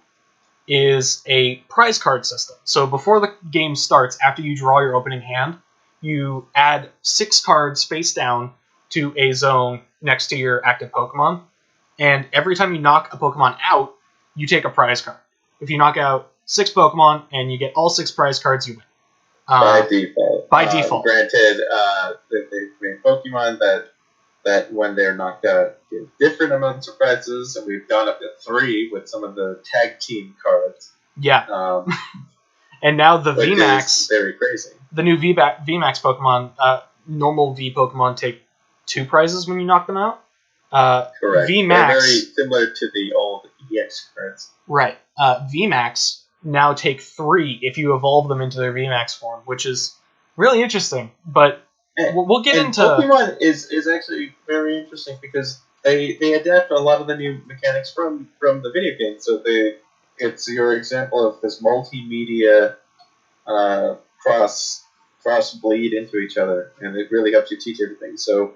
is a prize card system. So before the game starts, after you draw your opening hand, you add 6 cards face down to a zone next to your active Pokemon, and every time you knock a Pokemon out, you take a prize card. If you knock out 6 Pokemon and you get all 6 prize cards, you win. By default. By default. Granted, they've made Pokemon that when they're knocked out give different amounts of prizes, and we've gone up to 3 with some of the tag team cards. Yeah. And now the VMAX... very crazy. The new VMAX Pokemon, normal V Pokemon take 2 prizes when you knock them out. Correct. VMAX... They're very similar to the old EX cards. Right. VMAX now take 3 if you evolve them into their VMAX form, which is really interesting. But we'll get into... Pokemon is actually very interesting because they adapt a lot of the new mechanics from the video game. So it's your example of this multimedia cross bleed into each other, and it really helps you teach everything. So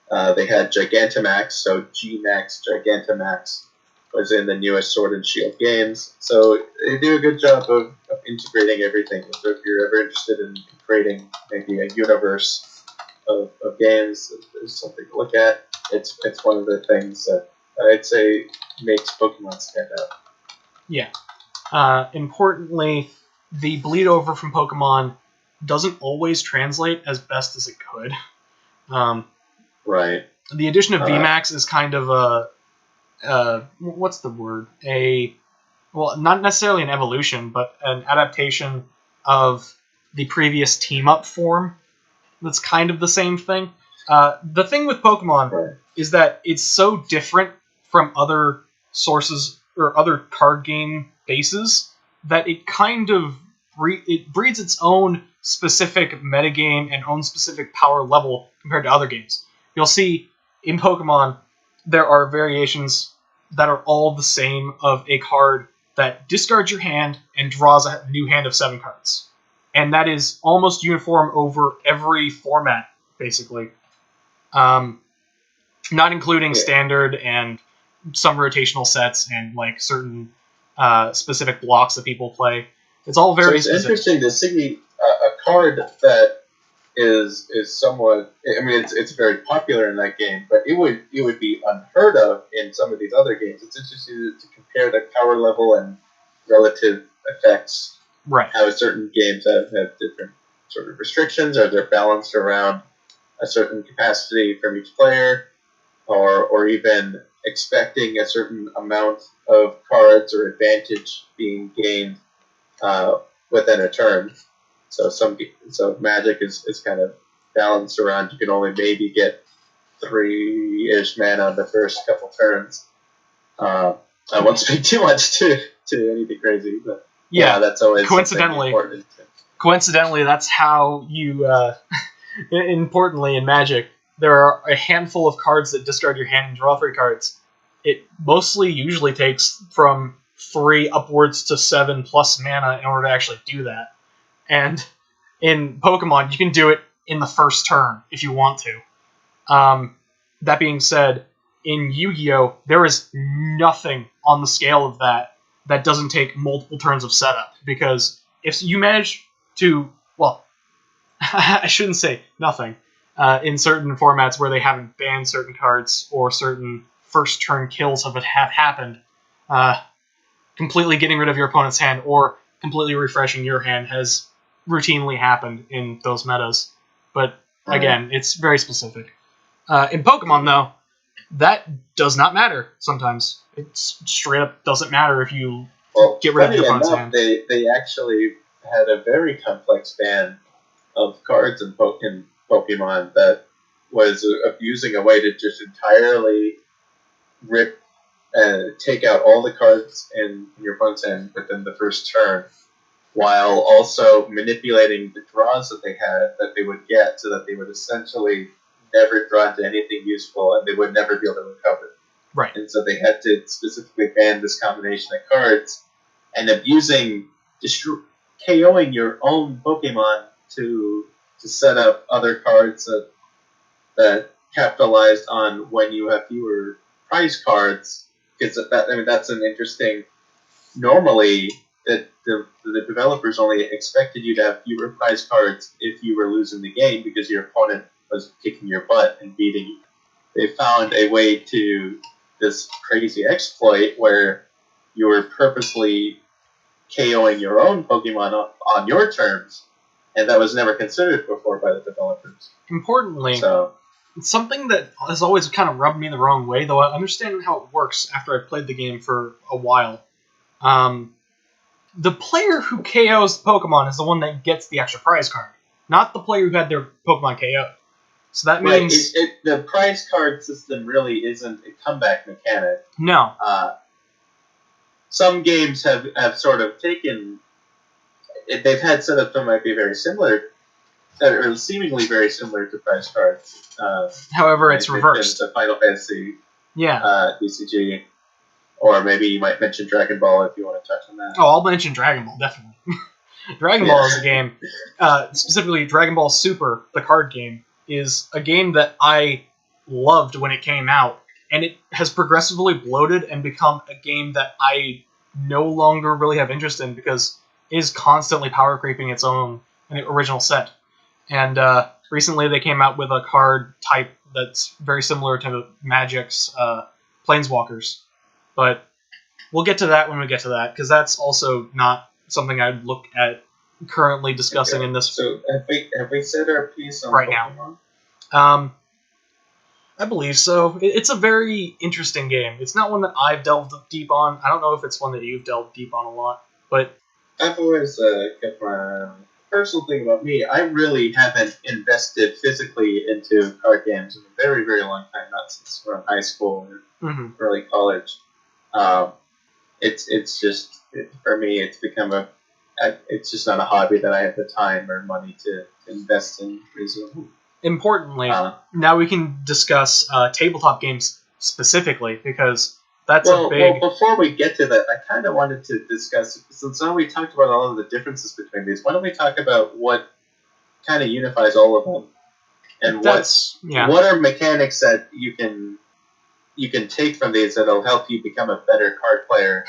they had Gigantamax, so Gmax, Gigantamax was in the newest Sword and Shield games. So they do a good job of integrating everything. So if you're ever interested in creating maybe a universe of games, there's something to look at. It's one of the things that I'd say makes Pokemon stand out. Yeah. Importantly, the bleed over from Pokemon doesn't always translate as best as it could. Right. The addition of VMAX is kind of what's the word? Well, not necessarily an evolution, but an adaptation of the previous team-up form. That's kind of the same thing. The thing with Pokemon is that it's so different from other sources or other card game bases that it kind of breeds its own specific metagame and own specific power level compared to other games. You'll see in Pokemon there are variations that are all the same of a card that discards your hand and draws a new hand of 7 cards. And that is almost uniform over every format, basically. Not including standard and some rotational sets and like certain specific blocks that people play. It's all very specific. Interesting to see a card that is somewhat. I mean, it's very popular in that game, but it would be unheard of in some of these other games. It's interesting to compare the power level and relative effects. Right. How certain games have different sort of restrictions, or they're balanced around a certain capacity from each player, or even expecting a certain amount of cards or advantage being gained within a turn. So Magic is kind of balanced around. You can only maybe get 3-ish mana on the first couple turns. I won't speak too much to anything crazy, but yeah, that's always important. Coincidentally, that's how you. Importantly, in Magic, there are a handful of cards that discard your hand and draw 3 cards. It usually takes from 3 upwards to 7 plus mana in order to actually do that. And in Pokemon, you can do it in the first turn if you want to. That being said, in Yu-Gi-Oh, there is nothing on the scale of that doesn't take multiple turns of setup. Because if you manage to, well, I shouldn't say nothing. In certain formats where they haven't banned certain cards or certain first turn kills have happened, completely getting rid of your opponent's hand or completely refreshing your hand has routinely happened in those metas. But again, it's very specific. In Pokemon, though, that does not matter sometimes. It straight up doesn't matter if you get rid of your opponent's hand. They actually had a very complex ban of cards in Pokemon that was abusing a way to just entirely rip and take out all the cards in your opponent's hand within the first turn, while also manipulating the draws that they would get, so that they would essentially never draw into anything useful and they would never be able to recover. Right. And so they had to specifically ban this combination of cards, and abusing, KOing your own Pokemon to set up other cards that capitalized on when you have fewer prize cards. Because that's an interesting. Normally, the developers only expected you to have fewer prize cards if you were losing the game because your opponent was kicking your butt and beating you. They found a way to this crazy exploit where you were purposely KOing your own Pokemon on your terms, and that was never considered before by the developers. Importantly, it's something that has always kind of rubbed me the wrong way, though I understand how it works after I've played the game for a while. The player who KOs the Pokemon is the one that gets the extra prize card, not the player who had their Pokemon KO'd. So that means... the prize card system really isn't a comeback mechanic. No. Some games have sort of taken... They've had setups that might be very similar, that are seemingly very similar to prize cards. However, it's reversed. The Final Fantasy DCG. Or maybe you might mention Dragon Ball if you want to touch on that. Oh, I'll mention Dragon Ball, definitely. Dragon Ball is a game, specifically Dragon Ball Super, the card game, is a game that I loved when it came out, and it has progressively bloated and become a game that I no longer really have interest in because it is constantly power creeping its own original set. And recently they came out with a card type that's very similar to Magic's Planeswalkers. But we'll get to that when we get to that, because that's also not something I'd look at currently discussing Okay. in this So have we said our piece on right now. Pokemon? I believe so. It's a very interesting game. It's not one that I've delved deep on. I don't know if it's one that you've delved deep on a lot, but I've always kept my personal thing about me. I really haven't invested physically into card games in a very, very long time. Not since around high school or early college. Um, it's just for me. It's become it's just not a hobby that I have the time or money to invest in. Importantly, now we can discuss tabletop games specifically because that's a big. Well, before we get to that, I kind of wanted to discuss, since now we talked about all of the differences between these. Why don't we talk about what kind of unifies all of them, and what are mechanics that you can take from these that'll help you become a better card player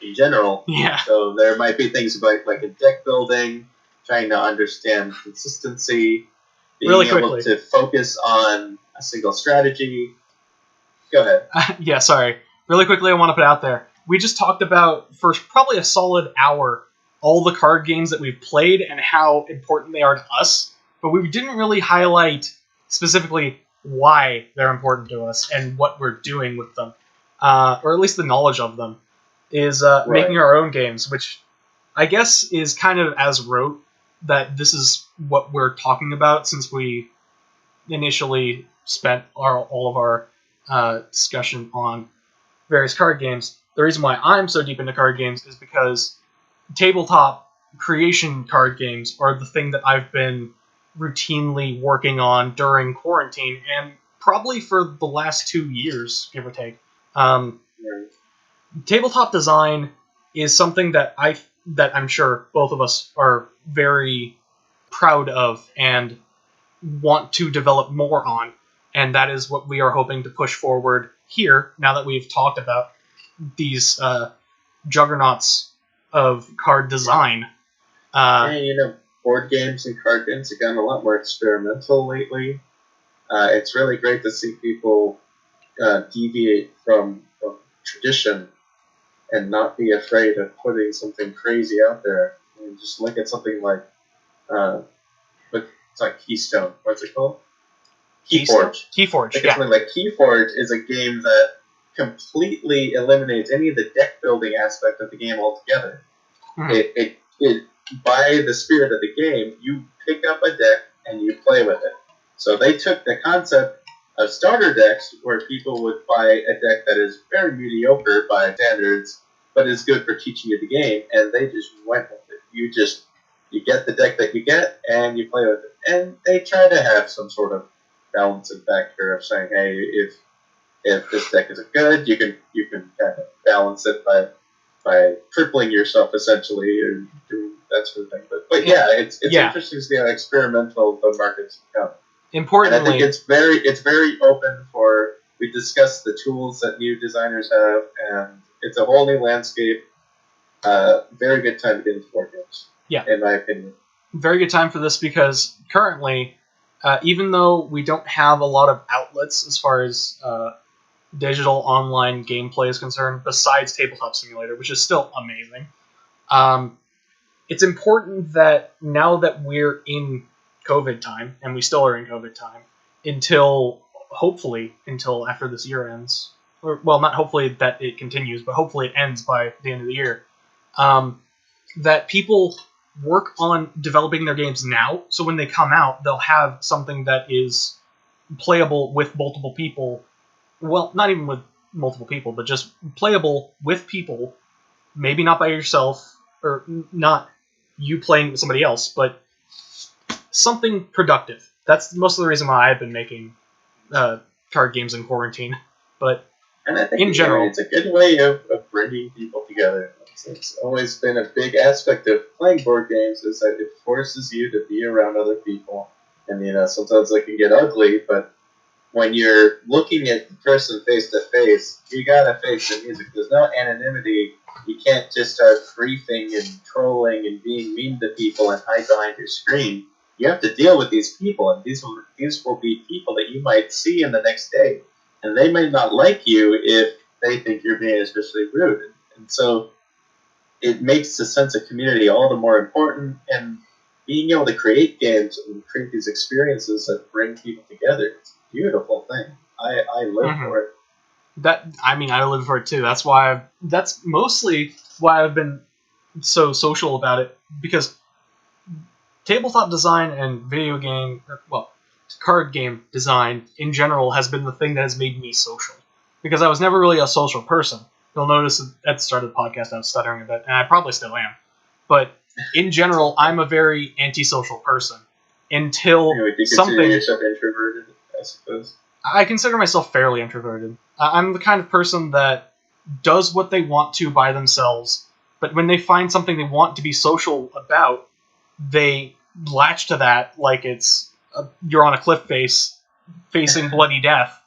in general. Yeah. So there might be things about like in deck building, trying to understand consistency, being really able quickly to focus on a single strategy. Go ahead. Yeah, sorry. Really quickly, I want to put out there. We just talked about, for probably a solid hour, all the card games that we've played and how important they are to us, but we didn't really highlight specifically why they're important to us and what we're doing with them, or at least the knowledge of them, is making our own games, which I guess is kind of as rote that this is what we're talking about since we initially spent all of our discussion on various card games. The reason why I'm so deep into card games is because tabletop creation card games are the thing that I've been routinely working on during quarantine and probably for the last 2 years, give or take. Tabletop design is something that I'm sure both of us are very proud of and want to develop more on, and that is what we are hoping to push forward here now that we've talked about these juggernauts of card design. And board games and card games have gotten a lot more experimental lately. It's really great to see people deviate from tradition and not be afraid of putting something crazy out there. And just look at something like it's like Keystone. What's it called? Keyforge. Keyforge, yeah. Something like Keyforge is a game that completely eliminates any of the deck building aspect of the game altogether. Mm-hmm. It by the spirit of the game, you pick up a deck and you play with it. So they took the concept of starter decks where people would buy a deck that is very mediocre by standards, but is good for teaching you the game, and they just went with it. You get the deck that you get, and you play with it. And they try to have some sort of balancing factor of saying, hey, if this deck isn't good, you can kind of balance it by tripling yourself essentially, or doing that sort of thing. But yeah, it's interesting to see how experimental the market's become. Importantly, and I think it's very open for. We discussed the tools that new designers have, and it's a whole new landscape. Very good time to get into board games. Yeah, in my opinion. Very good time for this because currently, even though we don't have a lot of outlets as far as digital online gameplay is concerned, besides Tabletop Simulator, which is still amazing, it's important that now that we're in COVID time, and we still are in COVID time, hopefully until after this year ends, or well, not hopefully that it continues, but hopefully it ends by the end of the year, that people work on developing their games now, so when they come out, they'll have something that is playable with multiple people. Well, not even with multiple people, but just playable with people, maybe not by yourself, or not you playing with somebody else, but something productive. That's most of the reason why I've been making card games in quarantine. But and I think in general, it's a good way of bringing people together. It's always been a big aspect of playing board games is that it forces you to be around other people. And, sometimes they can get ugly, but when you're looking at the person face to face, you gotta face the music. There's no anonymity. You can't just start griefing and trolling and being mean to people and hide behind your screen. You have to deal with these people, and these will be people that you might see in the next day. And they might not like you if they think you're being especially rude. And so it makes the sense of community all the more important, and being able to create games and create these experiences that bring people together, it's a beautiful thing. I live for it. I live for it too. That's mostly why I've been so social about it, because tabletop design and card game design in general has been the thing that has made me social. Because I was never really a social person. You'll notice at the start of the podcast I was stuttering a bit, and I probably still am. But in general, I'm a very antisocial person. Until Anyway, do you something... consider yourself introverted, I suppose? I consider myself fairly introverted. I'm the kind of person that does what they want to by themselves, but when they find something they want to be social about, they latch to that like you're on a cliff face facing bloody death,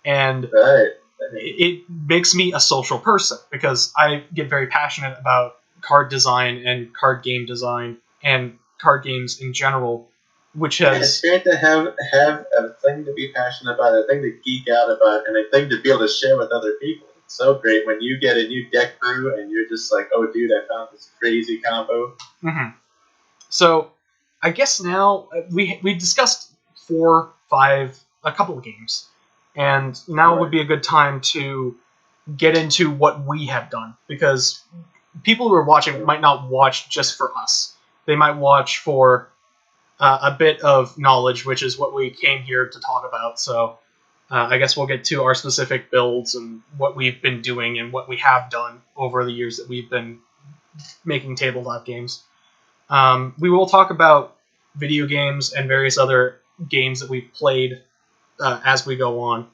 and Right. it makes me a social person because I get very passionate about card design and card game design and card games in general, which has... It's great to have a thing to be passionate about, a thing to geek out about, and a thing to be able to share with other people. It's so great when you get a new deck brew and you're just like, oh dude, I found this crazy combo. Mm-hmm. So I guess now we discussed 4, 5, a couple of games, and now would be a good time to get into what we have done, because people who are watching might not watch just for us. They might watch for a bit of knowledge, which is what we came here to talk about. So I guess we'll get to our specific builds and what we've been doing and what we have done over the years that we've been making tabletop games. We will talk about video games and various other games that we've played as we go on.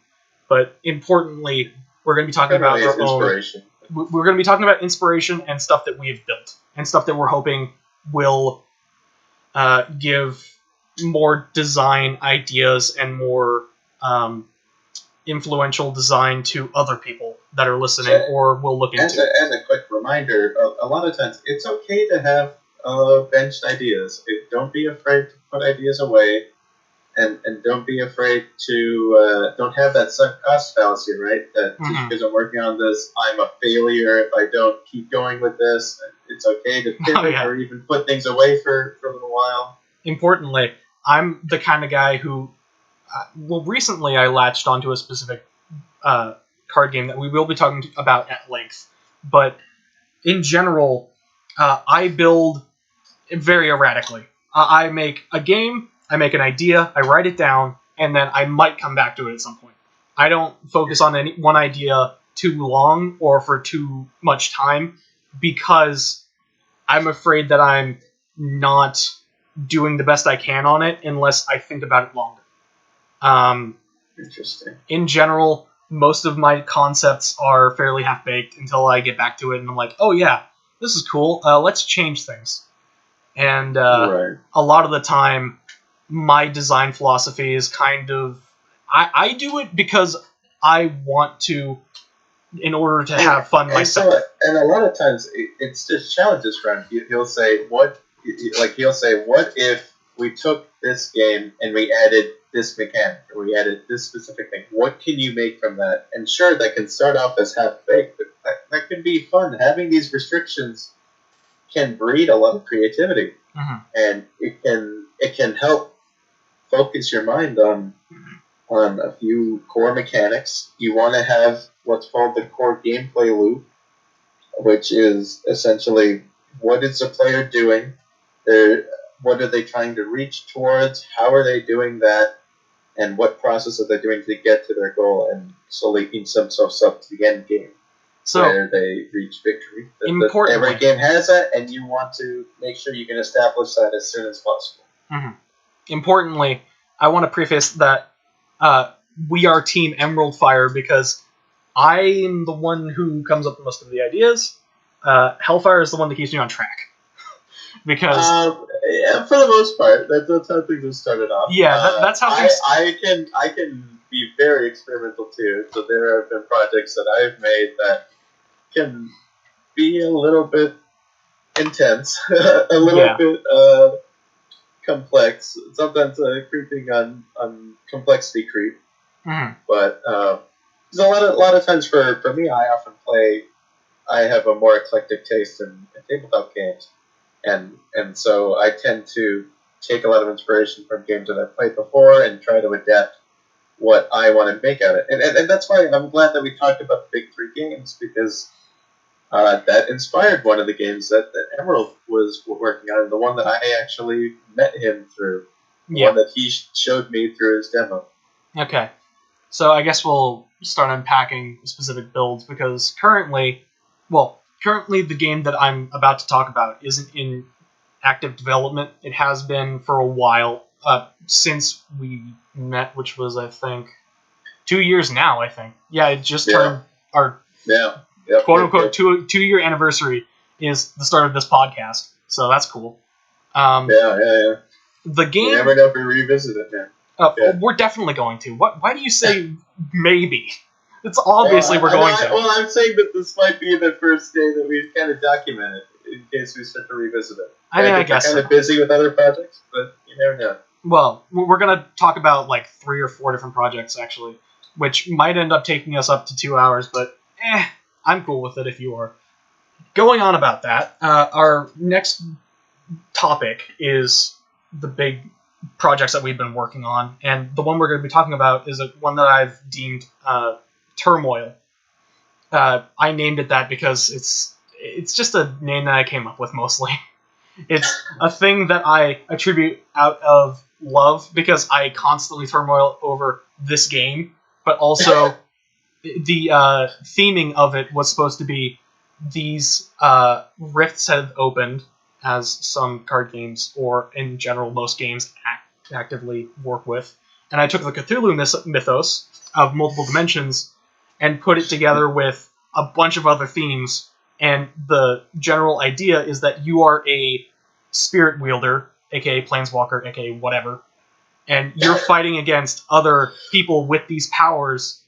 But importantly, we're going to be talking about our inspiration. We're going to be talking about inspiration and stuff that we have built and stuff that we're hoping will give more design ideas and more influential design to other people that are listening or will look into. As a quick reminder, a lot of times it's okay to have benched ideas. Don't be afraid to put ideas away, and don't be afraid to don't have that sunk cost fallacy, right? That just because I'm working on this, I'm a failure if I don't keep going with this. It's okay to pivot or even put things away for a little while. Importantly, I'm the kind of guy who, recently I latched onto a specific card game that we will be talking about at length. But in general, I build very erratically. I make a game, I make an idea, I write it down, and then I might come back to it at some point. I don't focus on any one idea too long or for too much time because I'm afraid that I'm not doing the best I can on it unless I think about it longer. Interesting. In general, most of my concepts are fairly half-baked until I get back to it and I'm like, oh yeah, this is cool, let's change things. And a lot of the time, my design philosophy is kind of... I do it because I want to, in order to have fun myself. And a lot of times, it's just challenges for him. He'll say, what if we took this game and we added this mechanic, or we added this specific thing? What can you make from that? And sure, that can start off as half-baked, but that can be fun. Having these restrictions can breed a lot of creativity, and it can help focus your mind on a few core mechanics. You want to have what's called the core gameplay loop, which is essentially what is the player doing, what are they trying to reach towards, how are they doing that, and what process are they doing to get to their goal, and slowly inch themselves up to the end game. Where they reach victory. Every game has that, and you want to make sure you can establish that as soon as possible. Importantly, I want to preface that we are Team Emerald Fire because I am the one who comes up with most of the ideas. Hellfire is the one that keeps me on track. Because for the most part, that's how things have started off. Yeah, that's how things... I can be very experimental too. So there have been projects that I've made that can be a little bit intense, a little bit complex. Sometimes creeping on complexity creep. But there's a lot of times for me, I often play I have a more eclectic taste in tabletop games, and so I tend to take a lot of inspiration from games that I've played before and try to adapt what I want to make out of it. And that's why I'm glad that we talked about the big three games, because that inspired one of the games that Emerald was working on, the one that I actually met him through, the one that he showed me through his demo. Okay. So I guess we'll start unpacking specific builds, because currently the game that I'm about to talk about isn't in active development. It has been for a while, since we met, which was, I think, 2 years now, I think. Yeah, it just turned our quote-unquote 2-year anniversary is the start of this podcast, so that's cool. The game... You never know if we revisit it, man. We're definitely going to. Why do you say maybe? It's obviously we're going to. Well, I'm saying that this might be the first day that we kind of document it, in case we start to revisit it. I guess we're kind of busy with other projects, but you never know. Well, we're going to talk about like 3 or 4 different projects, actually, which might end up taking us up to 2 hours, but I'm cool with it if you are. Going on about that, our next topic is the big projects that we've been working on, and the one we're going to be talking about is one that I've deemed Turmoil. I named it that because it's just a name that I came up with mostly. It's a thing that I attribute out of love, because I constantly turmoil over this game, but also the theming of it was supposed to be these rifts have opened, as some card games, or in general most games, actively work with. And I took the Cthulhu mythos of multiple dimensions and put it together with a bunch of other themes. And the general idea is that you are a spirit wielder, aka planeswalker, aka whatever, and you're fighting against other people with these powers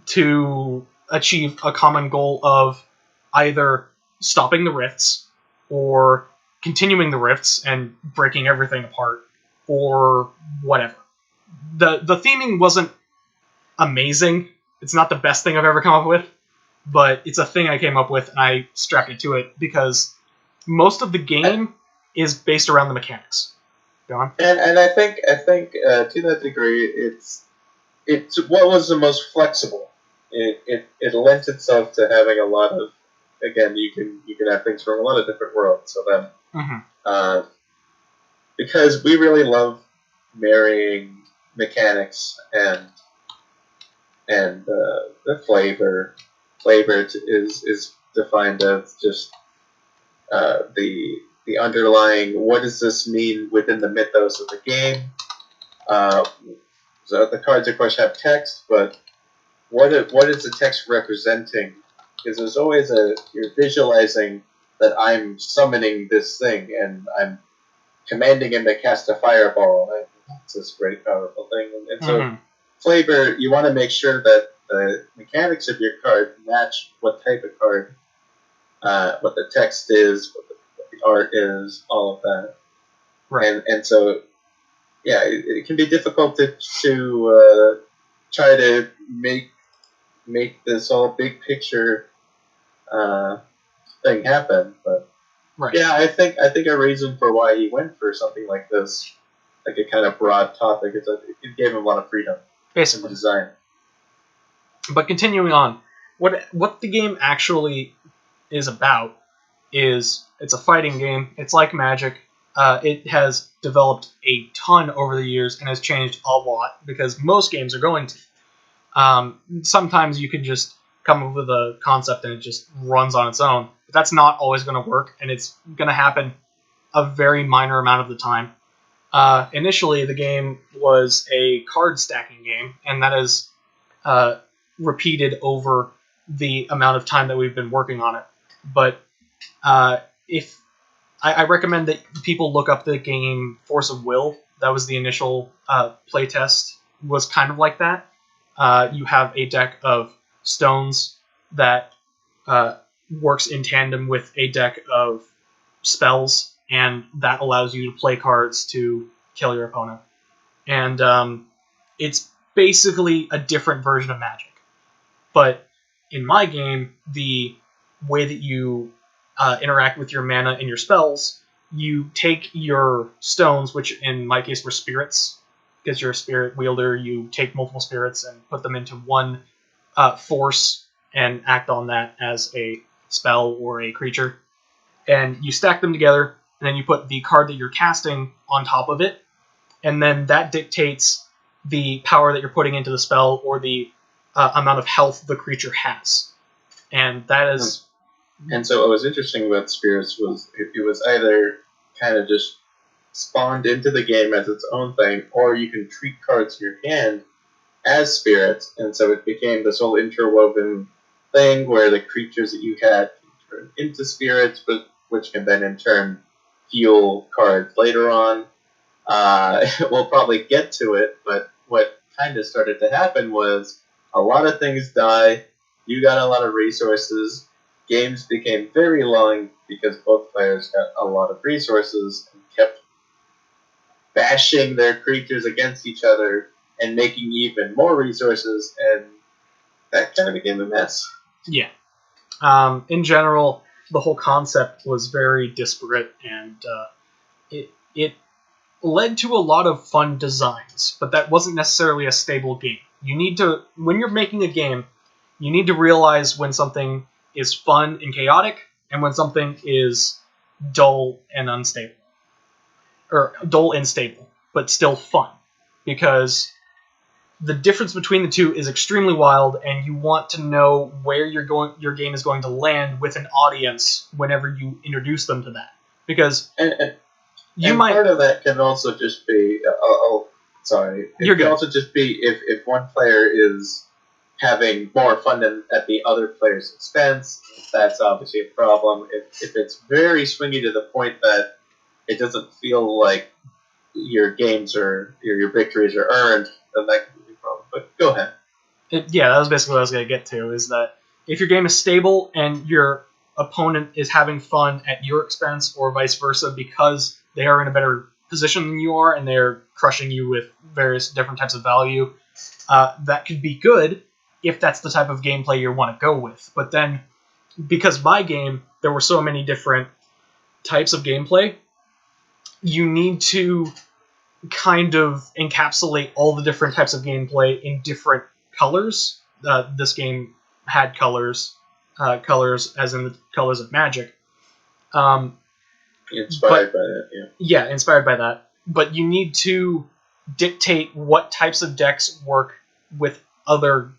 to achieve a common goal of either stopping the rifts, or continuing the rifts and breaking everything apart, or whatever. The theming wasn't amazing. It's not the best thing I've ever come up with, but it's a thing I came up with, and I strapped it to it because most of the game is based around the mechanics. Go on. And I think to that degree, it's what was the most flexible. It lent itself to having a lot of, again, you can have things from a lot of different worlds. So then, because we really love marrying mechanics and the flavor. Flavor is defined as just the underlying, what does this mean within the mythos of the game. So the cards, of course, have text, but what is the text representing? Because there's always you're visualizing that I'm summoning this thing and I'm commanding him to cast a fireball. It's this great powerful thing. And so flavor, you want to make sure that the mechanics of your card match what type of card, what the text is, what the art is, all of that. Right. And so, yeah, it can be difficult to try to make this all big picture thing happen. But yeah, I think a reason for why he went for something like this, like a kind of broad topic, is that it gave him a lot of freedom, basically, in design. But continuing on, what the game actually is about is it's a fighting game. It's like Magic. It has developed a ton over the years and has changed a lot, because most games are going to. Sometimes you can just come up with a concept and it just runs on its own. But that's not always going to work, and it's going to happen a very minor amount of the time. Initially, the game was a card stacking game, and that is repeated over the amount of time that we've been working on it. But if I recommend that people look up the game Force of Will. That was the initial playtest. Was kind of like that. You have a deck of stones that works in tandem with a deck of spells, and that allows you to play cards to kill your opponent. And it's basically a different version of Magic. But in my game, the way that you interact with your mana and your spells, you take your stones, which in my case were spirits, because you're a spirit wielder, you take multiple spirits and put them into one force and act on that as a spell or a creature. And you stack them together, and then you put the card that you're casting on top of it, and then that dictates the power that you're putting into the spell or the amount of health the creature has. And that is... And so what was interesting about spirits was it was either kind of just spawned into the game as its own thing, or you can treat cards in your hand as spirits, and so it became this whole interwoven thing where the creatures that you had can turn into spirits, but which can then in turn fuel cards later on. We'll probably get to it, but what kind of started to happen was a lot of things die, you got a lot of resources, games became very long because both players got a lot of resources and kept bashing their creatures against each other and making even more resources, and that kind of became a mess. Yeah. In general, the whole concept was very disparate, and it led to a lot of fun designs, but that wasn't necessarily a stable game. You need to, when you're making a game, you need to realize when something is fun and chaotic, and when something is dull and unstable. Or dull and stable, but still fun. Because the difference between the two is extremely wild, and you want to know where your game is going to land with an audience whenever you introduce them to that. Because part of that can also just be You're good. also just be if one player is having more fun at the other player's expense, that's obviously a problem. If it's very swingy to the point that it doesn't feel like your games or your victories are earned, then that can be a problem. But go ahead. That was basically what I was going to get to, is that if your game is stable and your opponent is having fun at your expense or vice versa because they are in a better position than you are and they're crushing you with various different types of value, that could be good if that's the type of gameplay you want to go with. But then, because my game, there were so many different types of gameplay, you need to kind of encapsulate all the different types of gameplay in different colors. This game had colors as in the colors of Magic. Inspired by that, yeah. Yeah, inspired by that. But you need to dictate what types of decks work with other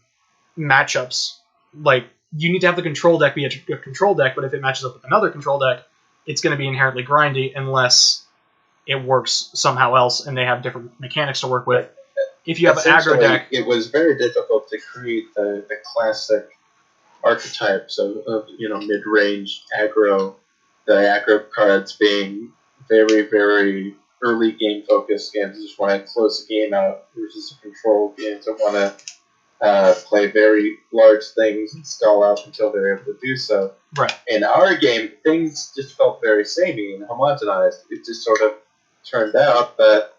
matchups. Like, you need to have the control deck be a control deck, but if it matches up with another control deck, it's going to be inherently grindy unless it works somehow else and they have different mechanics to work with. If you have an aggro deck... It was very difficult to create the classic archetypes of mid-range aggro, the aggro cards being very, very early game focused games that just want to close the game out versus control games that want to play very large things and stall out until they're able to do so. Right. In our game, things just felt very samey and homogenized. It just sort of turned out that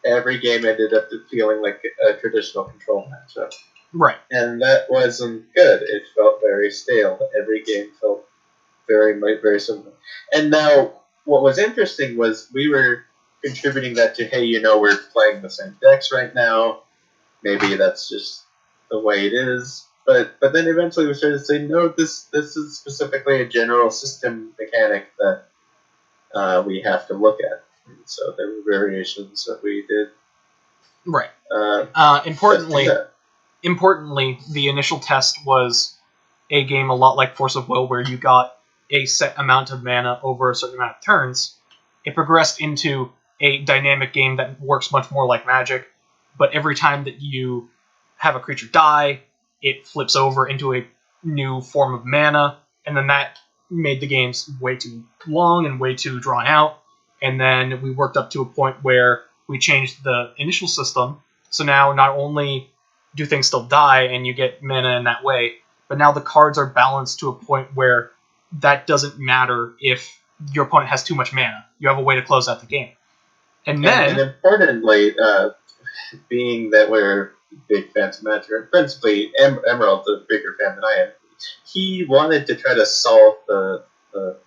every game ended up feeling like a traditional control matchup. Right. And that wasn't good. It felt very stale. Every game felt very, very similar. And now, what was interesting was we were contributing that to, hey, we're playing the same decks right now. Maybe that's just the way it is. But then eventually we started to say, no, this is specifically a general system mechanic that we have to look at. And so there were variations that we did. Right. Importantly, the initial test was a game a lot like Force of Will, where you got a set amount of mana over a certain amount of turns. It progressed into a dynamic game that works much more like Magic, but every time that you have a creature die, it flips over into a new form of mana, and then that made the games way too long and way too drawn out. And then we worked up to a point where we changed the initial system, so now not only do things still die and you get mana in that way, but now the cards are balanced to a point where that doesn't matter if your opponent has too much mana. You have a way to close out the game. And importantly, being that we're big fans of Magic, principally Emerald's a bigger fan than I am, he wanted to try to solve the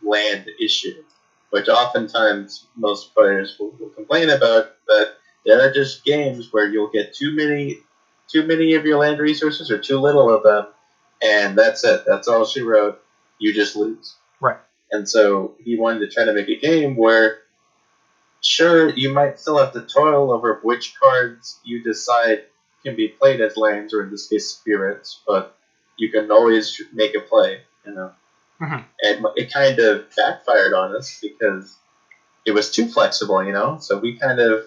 land issue, which oftentimes most players will complain about. That there are just games where you'll get too many of your land resources or too little of them, and that's it. That's all she wrote. You just lose. Right. And so he wanted to try to make a game where, sure, you might still have to toil over which cards you decide can be played as lands, or in this case, spirits, but you can always make a play, you know. Mm-hmm. And it kind of backfired on us because it was too flexible, you know. So we kind of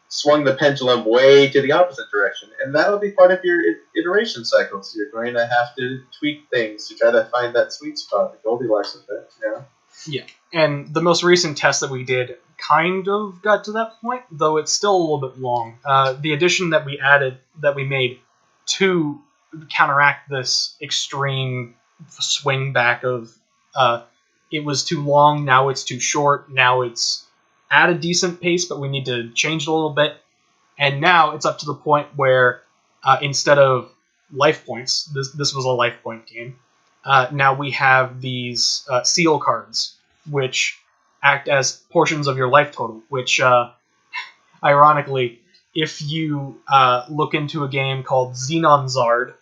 swung the pendulum way to the opposite direction, and that'll be part of your iteration cycles. You're going to have to tweak things to try to find that sweet spot, the Goldilocks effect, you know. Yeah, and the most recent test that we did kind of got to that point, though it's still a little bit long. The addition that we made to counteract this extreme swing back of it was too long, now it's too short, now it's at a decent pace, but we need to change it a little bit. And now it's up to the point where instead of life points, this was a life point game, now we have these seal cards, which act as portions of your life total, which, ironically, if you look into a game called Xenonzard,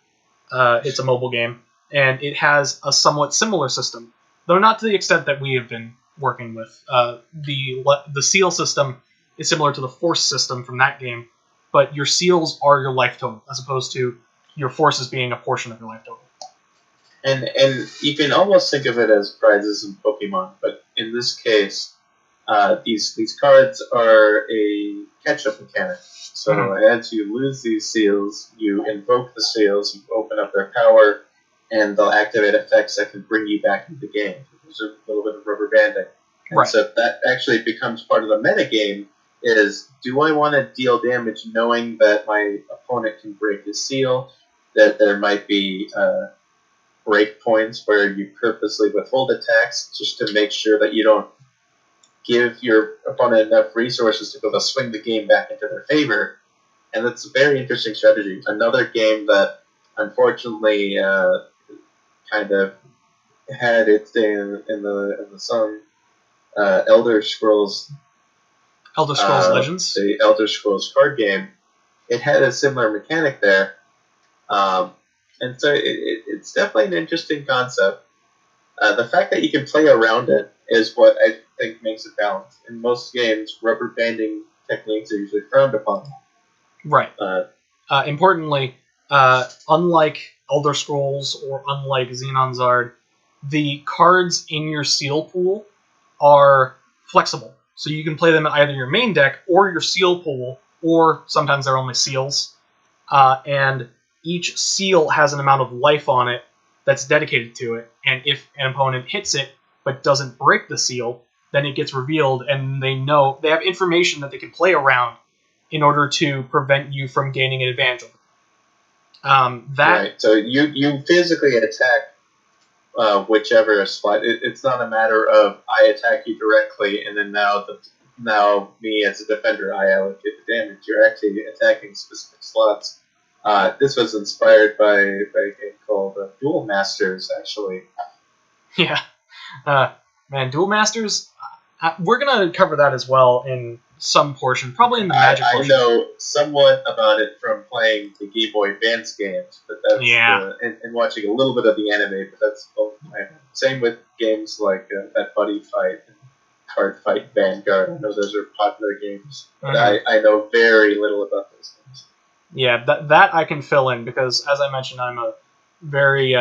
it's a mobile game, and it has a somewhat similar system, though not to the extent that we have been working with. The seal system is similar to the force system from that game, but your seals are your life total, as opposed to your forces being a portion of your life total. And you can almost think of it as prizes in Pokemon, but in this case, these cards are a catch-up mechanic. So as you lose these seals, you invoke the seals, you open up their power, and they'll activate effects that can bring you back into the game. There's a little bit of rubber banding. And right. So that actually becomes part of the metagame is, do I want to deal damage knowing that my opponent can break his seal, that there might be break points where you purposely withhold attacks just to make sure that you don't give your opponent enough resources to be able to swing the game back into their favor. And that's a very interesting strategy. Another game that unfortunately kind of had its day in the sun, Elder Scrolls Legends. The Elder Scrolls card game. It had a similar mechanic there. And so it's definitely an interesting concept. The fact that you can play around it is what I think makes it balanced. In most games, rubber banding techniques are usually frowned upon. Right. Importantly, unlike Elder Scrolls or unlike Xenonzard, the cards in your seal pool are flexible. So you can play them in either your main deck or your seal pool, or sometimes they're only seals. And each seal has an amount of life on it that's dedicated to it, and if an opponent hits it but doesn't break the seal, then it gets revealed, and they have information that they can play around in order to prevent you from gaining an advantage over. Right. So you physically attack whichever spot. It's not a matter of I attack you directly, and then now me as a defender I allocate the damage. You're actually attacking specific slots. This was inspired by a game called Duel Masters, actually. Yeah. Man, Duel Masters, we're going to cover that as well in some portion, probably in the Magic portion. I know somewhat about it from playing the Game Boy Advance games, but that's and watching a little bit of the anime, but that's both my same with games like that Buddy Fight and Card Fight Vanguard. I know those are popular games, but I know very little about those games. Yeah, that I can fill in because, as I mentioned, I'm a very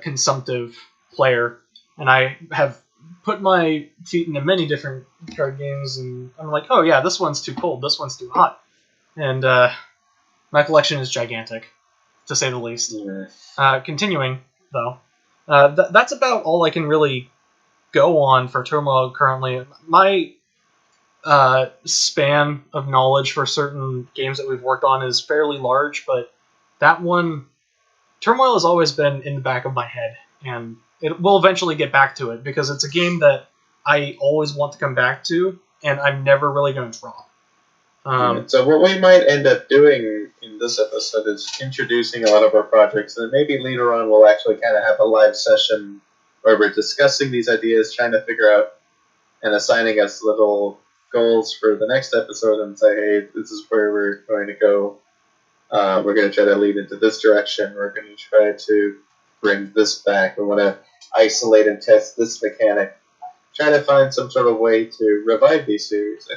consumptive player, and I have put my feet into many different card games, and I'm like, oh yeah, this one's too cold, this one's too hot, and my collection is gigantic, to say the least. Yeah. Continuing, though, that's about all I can really go on for Turmoil currently. My span of knowledge for certain games that we've worked on is fairly large, but that one, Turmoil has always been in the back of my head, and it will eventually get back to it because it's a game that I always want to come back to, and I'm never really going to drop. So what we might end up doing in this episode is introducing a lot of our projects, and maybe later on we'll actually kind of have a live session where we're discussing these ideas, trying to figure out and assigning us little goals for the next episode, and say, hey, this is where we're going to go. We're going to try to lead into this direction. We're going to try to bring this back. We want to isolate and test this mechanic. Try to find some sort of way to revive these series.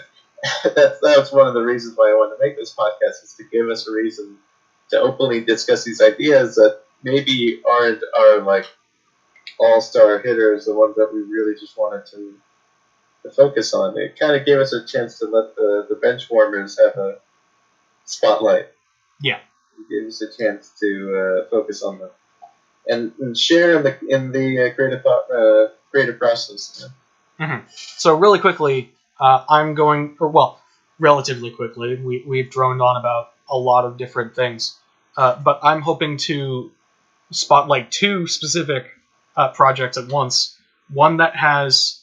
That's one of the reasons why I wanted to make this podcast, is to give us a reason to openly discuss these ideas that maybe aren't our like all-star hitters, the ones that we really just wanted to focus on. It kind of gave us a chance to let the bench warmers have a spotlight. Yeah. It gave us a chance to focus on them and share in the creative process. Mm-hmm. So really quickly, I'm going, relatively quickly. We've droned on about a lot of different things, but I'm hoping to spotlight two specific projects at once. One that has,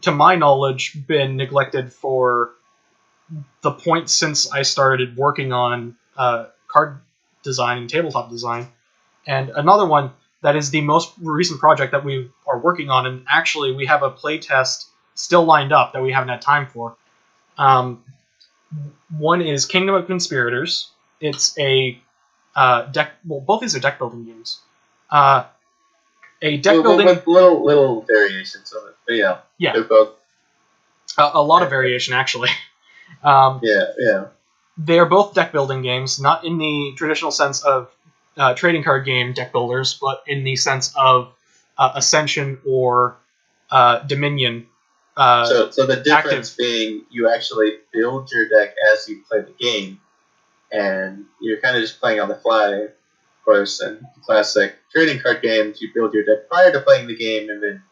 to my knowledge, been neglected for the point since I started working on card design and tabletop design, and another one that is the most recent project that we are working on, and actually we have a playtest still lined up that we haven't had time for. One is Kingdom of Conspirators. It's a deck. Well, both these are deck building games. A deck building with little variations of it, but yeah, they're both a lot of variation actually. Yeah. They're both deck building games, not in the traditional sense of trading card game deck builders, but in the sense of Ascension or Dominion. So the difference being you actually build your deck as you play the game, and you're kind of just playing on the fly. Of course, in classic trading card games, you build your deck prior to playing the game, and then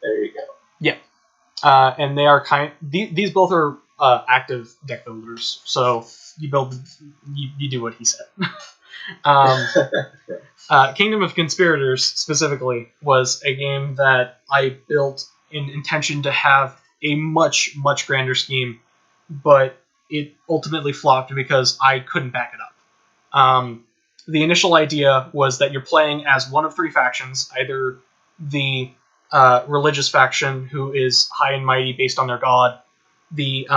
there you go. Yeah, and they are these both are active deck builders. So you build, you do what he said. Kingdom of Conspirators specifically was a game that I built in intention to have a much grander scheme, but it ultimately flopped because I couldn't back it up. The initial idea was that you're playing as one of three factions, either the religious faction, who is high and mighty based on their god, the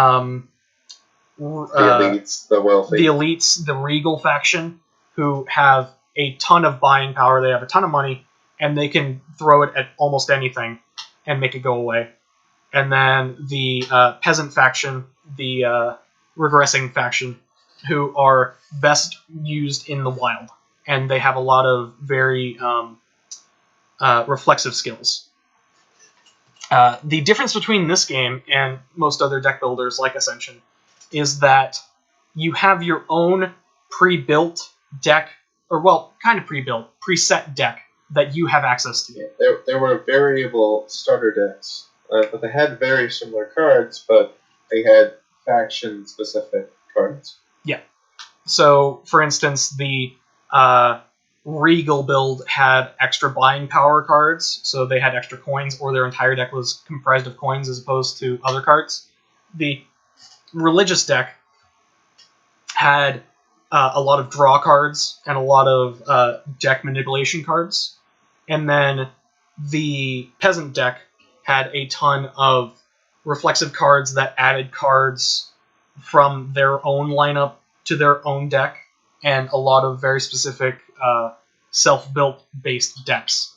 elites, the wealthy, the elites, the regal faction, who have a ton of buying power, they have a ton of money, and they can throw it at almost anything and make it go away. And then the peasant faction, the regressing faction, who are best used in the wild, and they have a lot of very reflexive skills. The difference between this game and most other deck builders like Ascension is that you have your own pre-built deck, or kind of pre-built, preset deck that you have access to. Yeah, there were variable starter decks, but they had very similar cards, but they had faction-specific cards. Yeah. So, for instance, the Regal build had extra buying power cards, so they had extra coins, or their entire deck was comprised of coins as opposed to other cards. The religious deck had a lot of draw cards and a lot of deck manipulation cards. And then the peasant deck had a ton of reflexive cards that added cards from their own lineup to their own deck, and a lot of very specific self-built based decks,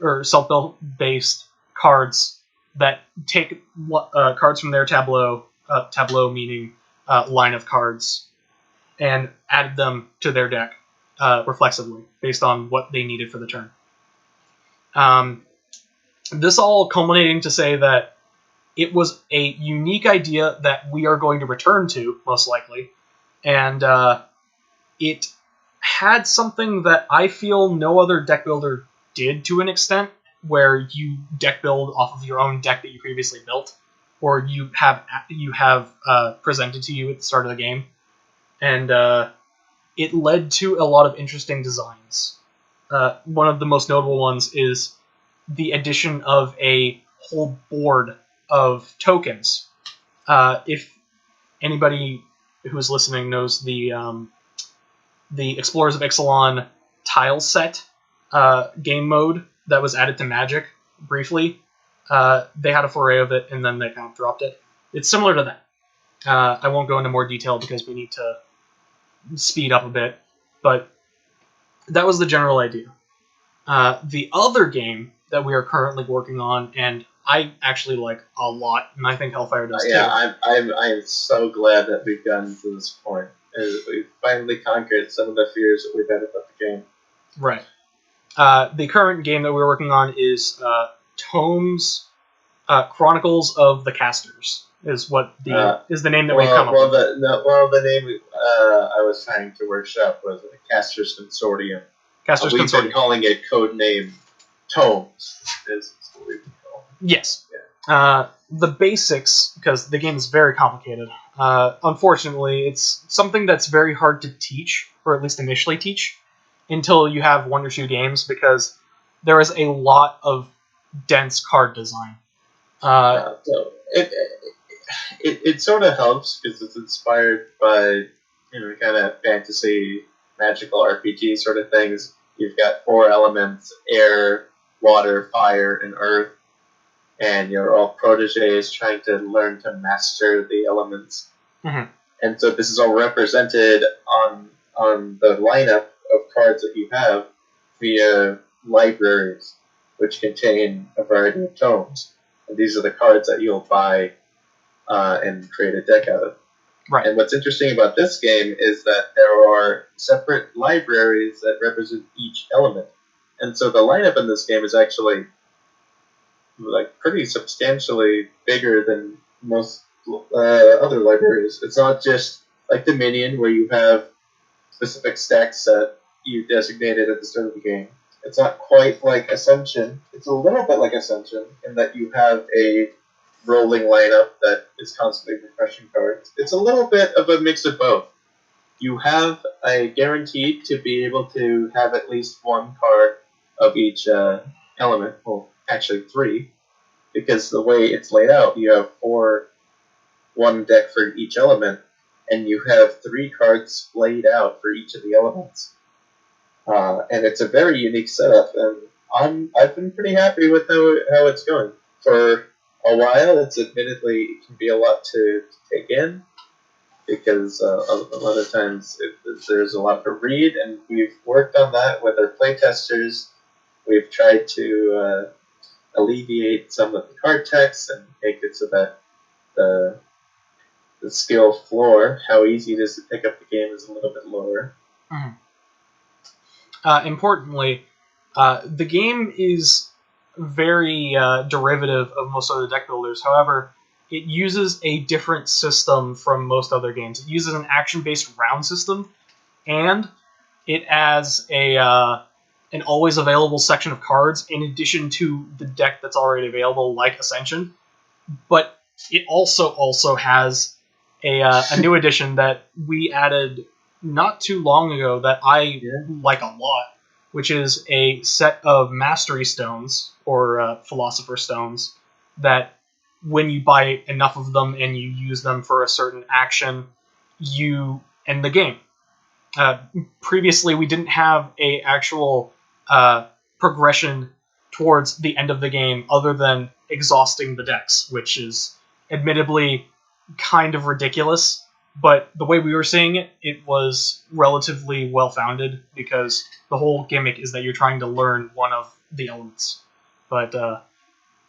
or self-built based cards that take cards from their tableau meaning line of cards, and added them to their deck reflexively based on what they needed for the turn. This all culminating to say that it was a unique idea that we are going to return to, most likely, and it had something that I feel no other deck builder did to an extent, where you deck build off of your own deck that you previously built, or you have presented to you at the start of the game, and it led to a lot of interesting designs. One of the most notable ones is the addition of a whole board of tokens. If anybody who's listening knows the the Explorers of Ixalan tile set game mode that was added to Magic briefly. They had a foray of it, and then they kind of dropped it. It's similar to that. I won't go into more detail because we need to speed up a bit, but that was the general idea. The other game that we are currently working on, and I actually like a lot, and I think Hellfire does too. Yeah, I'm so glad that we've gotten to this point. We've finally conquered some of the fears that we've had about the game. Right. The current game that we're working on is Tomes Chronicles of the Casters. Is what is the name that we've come up with. The name I was trying to workshop was the Casters Consortium. We've been calling it code name Tomes. Is what we've been calling it. Yes. Yeah. The basics, because the game is very complicated. Unfortunately, it's something that's very hard to teach, or at least initially teach, until you have 1 or 2 games, because there is a lot of dense card design. So it sort of helps because it's inspired by kind of fantasy, magical RPG sort of things. You've got 4 elements: air, water, fire, and earth, and you're all proteges trying to learn to master the elements. Mm-hmm. And so this is all represented on the lineup of cards that you have via libraries, which contain a variety of tomes. And these are the cards that you'll buy and create a deck out of. Right. And what's interesting about this game is that there are separate libraries that represent each element. And so the lineup in this game is actually pretty substantially bigger than most other libraries. It's not just like Dominion, where you have specific stacks that you designated at the start of the game. It's not quite like Ascension. It's a little bit like Ascension in that you have a rolling lineup that is constantly refreshing cards. It's a little bit of a mix of both. You have a guaranteed to be able to have at least 1 card of each element. Well, actually 3, because the way it's laid out, you have 1 deck for each element, and you have 3 cards laid out for each of the elements. And it's a very unique setup, and I've been pretty happy with how it's going. For a while, admittedly it can be a lot to take in, because a lot of times there's a lot to read, and we've worked on that with our playtesters. We've tried to alleviate some of the card text and make it so that the skill floor, how easy it is to pick up the game, is a little bit lower. Mm-hmm. Importantly, the game is very derivative of most other deck builders. However, it uses a different system from most other games. It uses an action-based round system, and it has an always available section of cards in addition to the deck that's already available, like Ascension. But it also has a new addition that we added not too long ago that I like a lot, which is a set of Mastery Stones, or Philosopher Stones, that when you buy enough of them and you use them for a certain action, you end the game. Previously, we didn't have a actual progression towards the end of the game other than exhausting the decks, which is admittedly kind of ridiculous. But the way we were seeing it, it was relatively well-founded, because the whole gimmick is that you're trying to learn one of the elements. But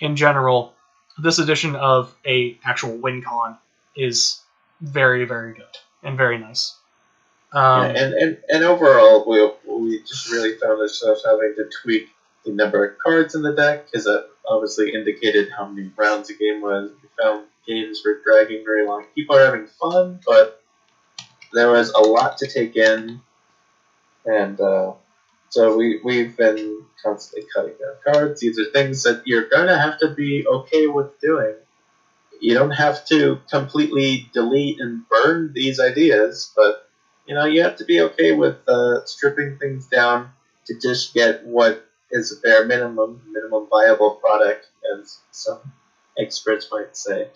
in general, this edition of a actual win con is very, very good and very nice. And overall, we just really found ourselves having to tweak the number of cards in the deck, because that obviously indicated how many rounds the game was. We found games were dragging very long. People are having fun, but there was a lot to take in, and so we've been constantly cutting down cards. These are things that you're going to have to be okay with doing. You don't have to completely delete and burn these ideas, but you have to be okay with stripping things down to just get what is a bare minimum viable product, as some experts might say.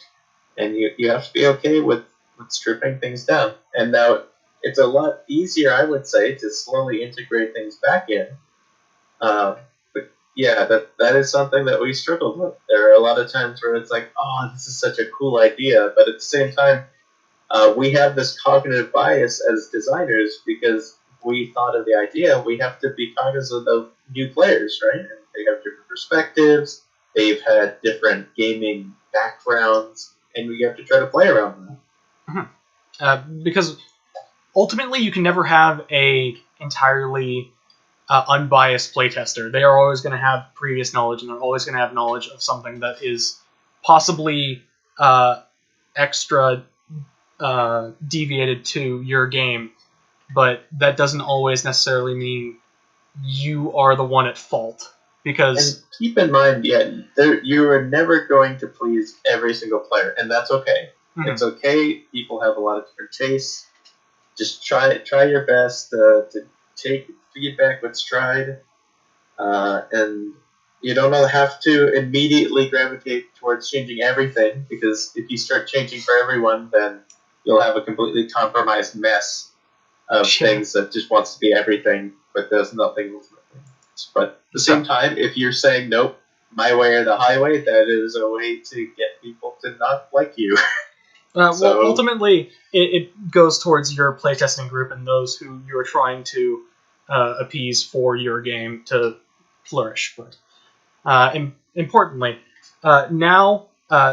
And you have to be okay with stripping things down. And now it's a lot easier, I would say, to slowly integrate things back in. But yeah, that is something that we struggled with. There are a lot of times where it's like, oh, this is such a cool idea, but at the same time, we have this cognitive bias as designers because we thought of the idea. We have to be cognizant of new players, right? And they have different perspectives. They've had different gaming backgrounds, and we have to try to play around them. Because ultimately, you can never have a entirely unbiased playtester. They are always going to have previous knowledge, and they're always going to have knowledge of something that is possibly extra deviated to your game, but that doesn't always necessarily mean you are the one at fault. Because And keep in mind, you are never going to please every single player, and that's okay. It's okay. People have a lot of different tastes. Just try your best to take feedback with stride, and you don't have to immediately gravitate towards changing everything, because if you start changing for everyone, then you'll have a completely compromised mess of things that just wants to be everything, but does nothing with nothing. But at the same time, if you're saying, nope, my way or the highway, that is a way to get people to not like you. Well, ultimately, it goes towards your playtesting group and those who you're trying to appease for your game to flourish. But importantly, now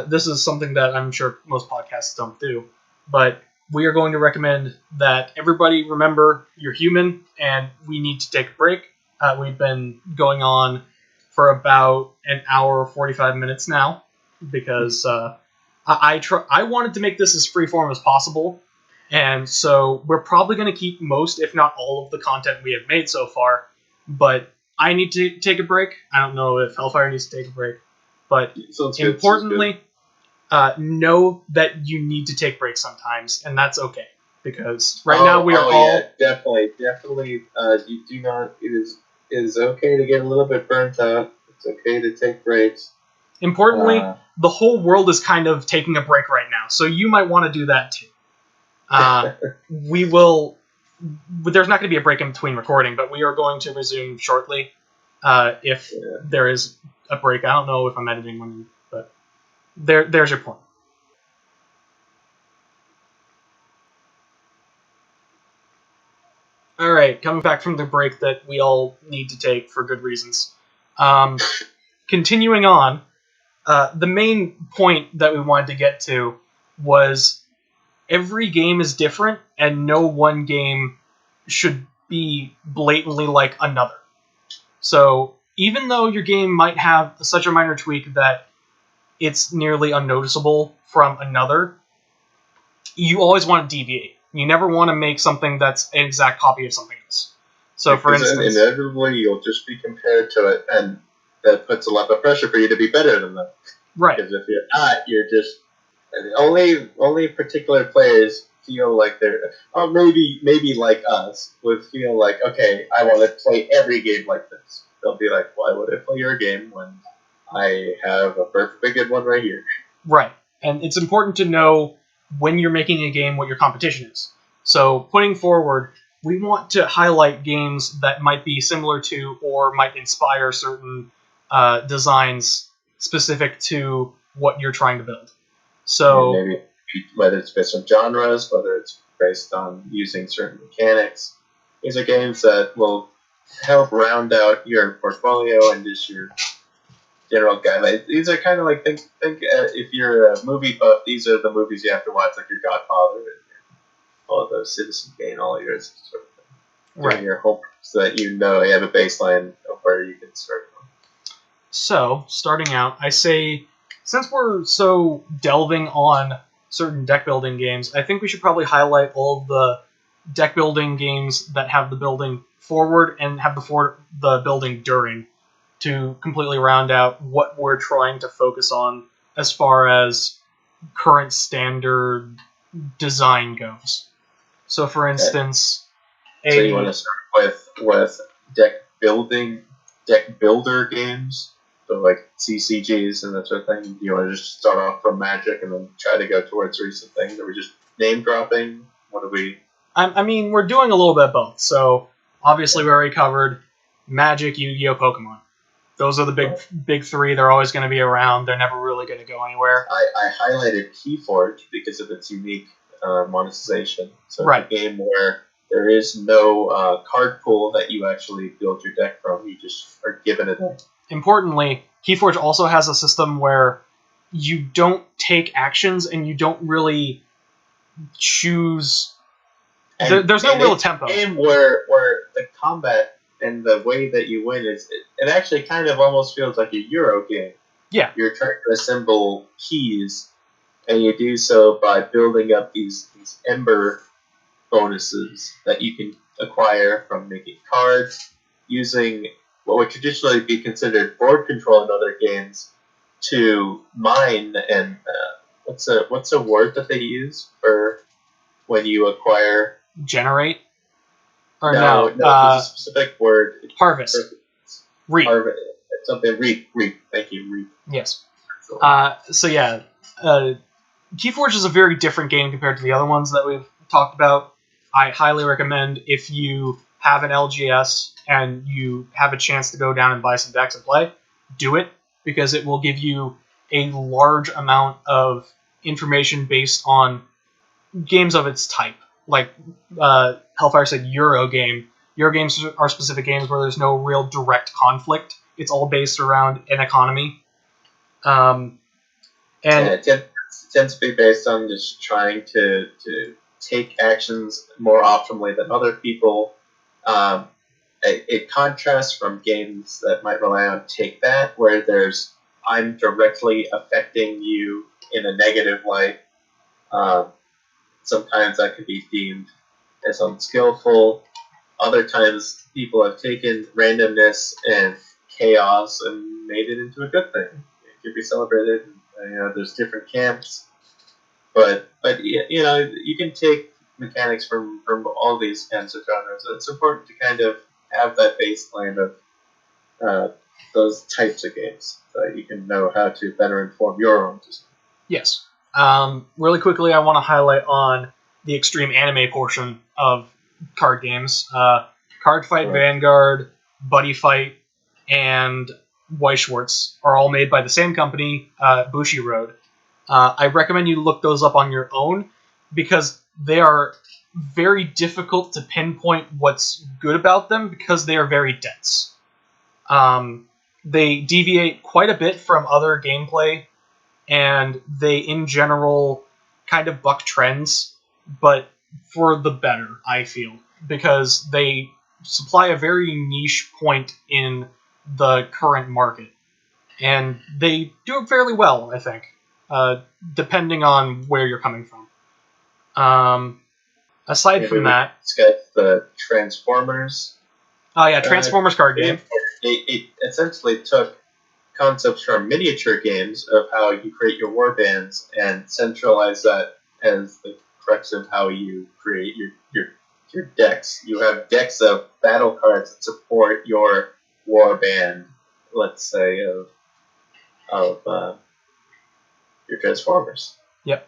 this is something that I'm sure most podcasts don't do, but we are going to recommend that everybody remember you're human and we need to take a break. We've been going on for about an hour 45 minutes now because I wanted to make this as freeform as possible, and so we're probably going to keep most, if not all, of the content we have made so far, but I need to take a break. I don't know if Hellfire needs to take a break, but importantly, know that you need to take breaks sometimes, and that's okay, because now we are all... Yeah, definitely. You do not... It is okay to get a little bit burnt out. It's okay to take breaks. Importantly, the whole world is kind of taking a break right now, so you might want to do that too. We will... There's not going to be a break in between recording, but we are going to resume shortly if there is a break. I don't know if I'm editing one, but there's your point. All right, coming back from the break that we all need to take for good reasons. Continuing on, the main point that we wanted to get to was every game is different, and no one game should be blatantly like another. So even though your game might have such a minor tweak that it's nearly unnoticeable from another, you always want to deviate. You never want to make something that's an exact copy of something else. So, for instance, inevitably you'll just be compared to it, and that puts a lot of pressure for you to be better than them. Right. Because if you're not, you're just... Only particular players feel like they're... Or maybe like us would feel like, okay, I want to play every game like this. They'll be like, why would I play your game when I have a perfectly good one right here? Right. And it's important to know when you're making a game what your competition is. So putting forward, we want to highlight games that might be similar to or might inspire certain designs specific to what you're trying to build. So maybe whether it's based on genres, whether it's based on using certain mechanics. These are games that will help round out your portfolio and just your general guidelines. These are kind of like, think if you're a movie buff, these are the movies you have to watch, like your Godfather and all of those, Citizen Kane, all of yours, sort of thing. Right. Your hope so that you have a baseline of where you can start from. So, starting out, I say, since we're so delving on certain deck building games, I think we should probably highlight all of the deck building games that have the building forward and have the building during, to completely round out what we're trying to focus on as far as current standard design goes. So, for instance, so you want to start with deck builder games, so like CCGs and that sort of thing. You want to just start off from Magic and then try to go towards recent things? Are we just name dropping? What do we? I mean, we're doing a little bit of both. So obviously, we already covered Magic, Yu-Gi-Oh, Pokemon. Those are the big three. They're always going to be around. They're never really going to go anywhere. I highlighted Keyforge because of its unique monetization. So Right. It's a game where there is no card pool that you actually build your deck from. You just are given it. Importantly, Keyforge also has a system where you don't take actions and you don't really choose. There's no real tempo. It's a game where the combat and the way that you win is it actually kind of almost feels like a Euro game. Yeah. You're trying to assemble keys, and you do so by building up these ember bonuses that you can acquire from making cards, using what would traditionally be considered board control in other games to mine and what's a word that they use for when you acquire generate or no there's a specific word. Harvest. Reap. Harvest. Something reap. Thank you, reap. Yes. So yeah, Keyforge is a very different game compared to the other ones that we've talked about. I highly recommend if you have an LGS and you have a chance to go down and buy some decks and play, do it, because it will give you a large amount of information based on games of its type. Like Hellfire said, Euro game. Euro games are specific games where there's no real direct conflict. It's all based around an economy. And it tends to be based on just trying to take actions more optimally than other people. It contrasts from games that might rely on take that, where there's I'm directly affecting you in a negative light. Sometimes that can be deemed as unskillful. Other times people have taken randomness and chaos and made it into a good thing. It can be celebrated. There's different camps. But you can take mechanics from all these kinds of genres. It's important to kind of have that baseline of those types of games so that you can know how to better inform your own design. Yes. Really quickly, I want to highlight on the extreme anime portion of card games. Card Fight Vanguard, Buddy Fight, and Weishwartz are all made by the same company, Bushiroad. I recommend you look those up on your own because they are very difficult to pinpoint what's good about them because they are very dense. They deviate quite a bit from other gameplay, and they, in general, kind of buck trends, but for the better, I feel, because they supply a very niche point in the current market, and they do it fairly well, I think. Depending on where you're coming from. Aside from that, it's got the Transformers. Oh yeah, Transformers card game. It essentially took concepts from miniature games of how you create your war bands and centralize that as the crux of how you create your decks. You have decks of battle cards that support your war band. Let's say of your Transformers. Yep.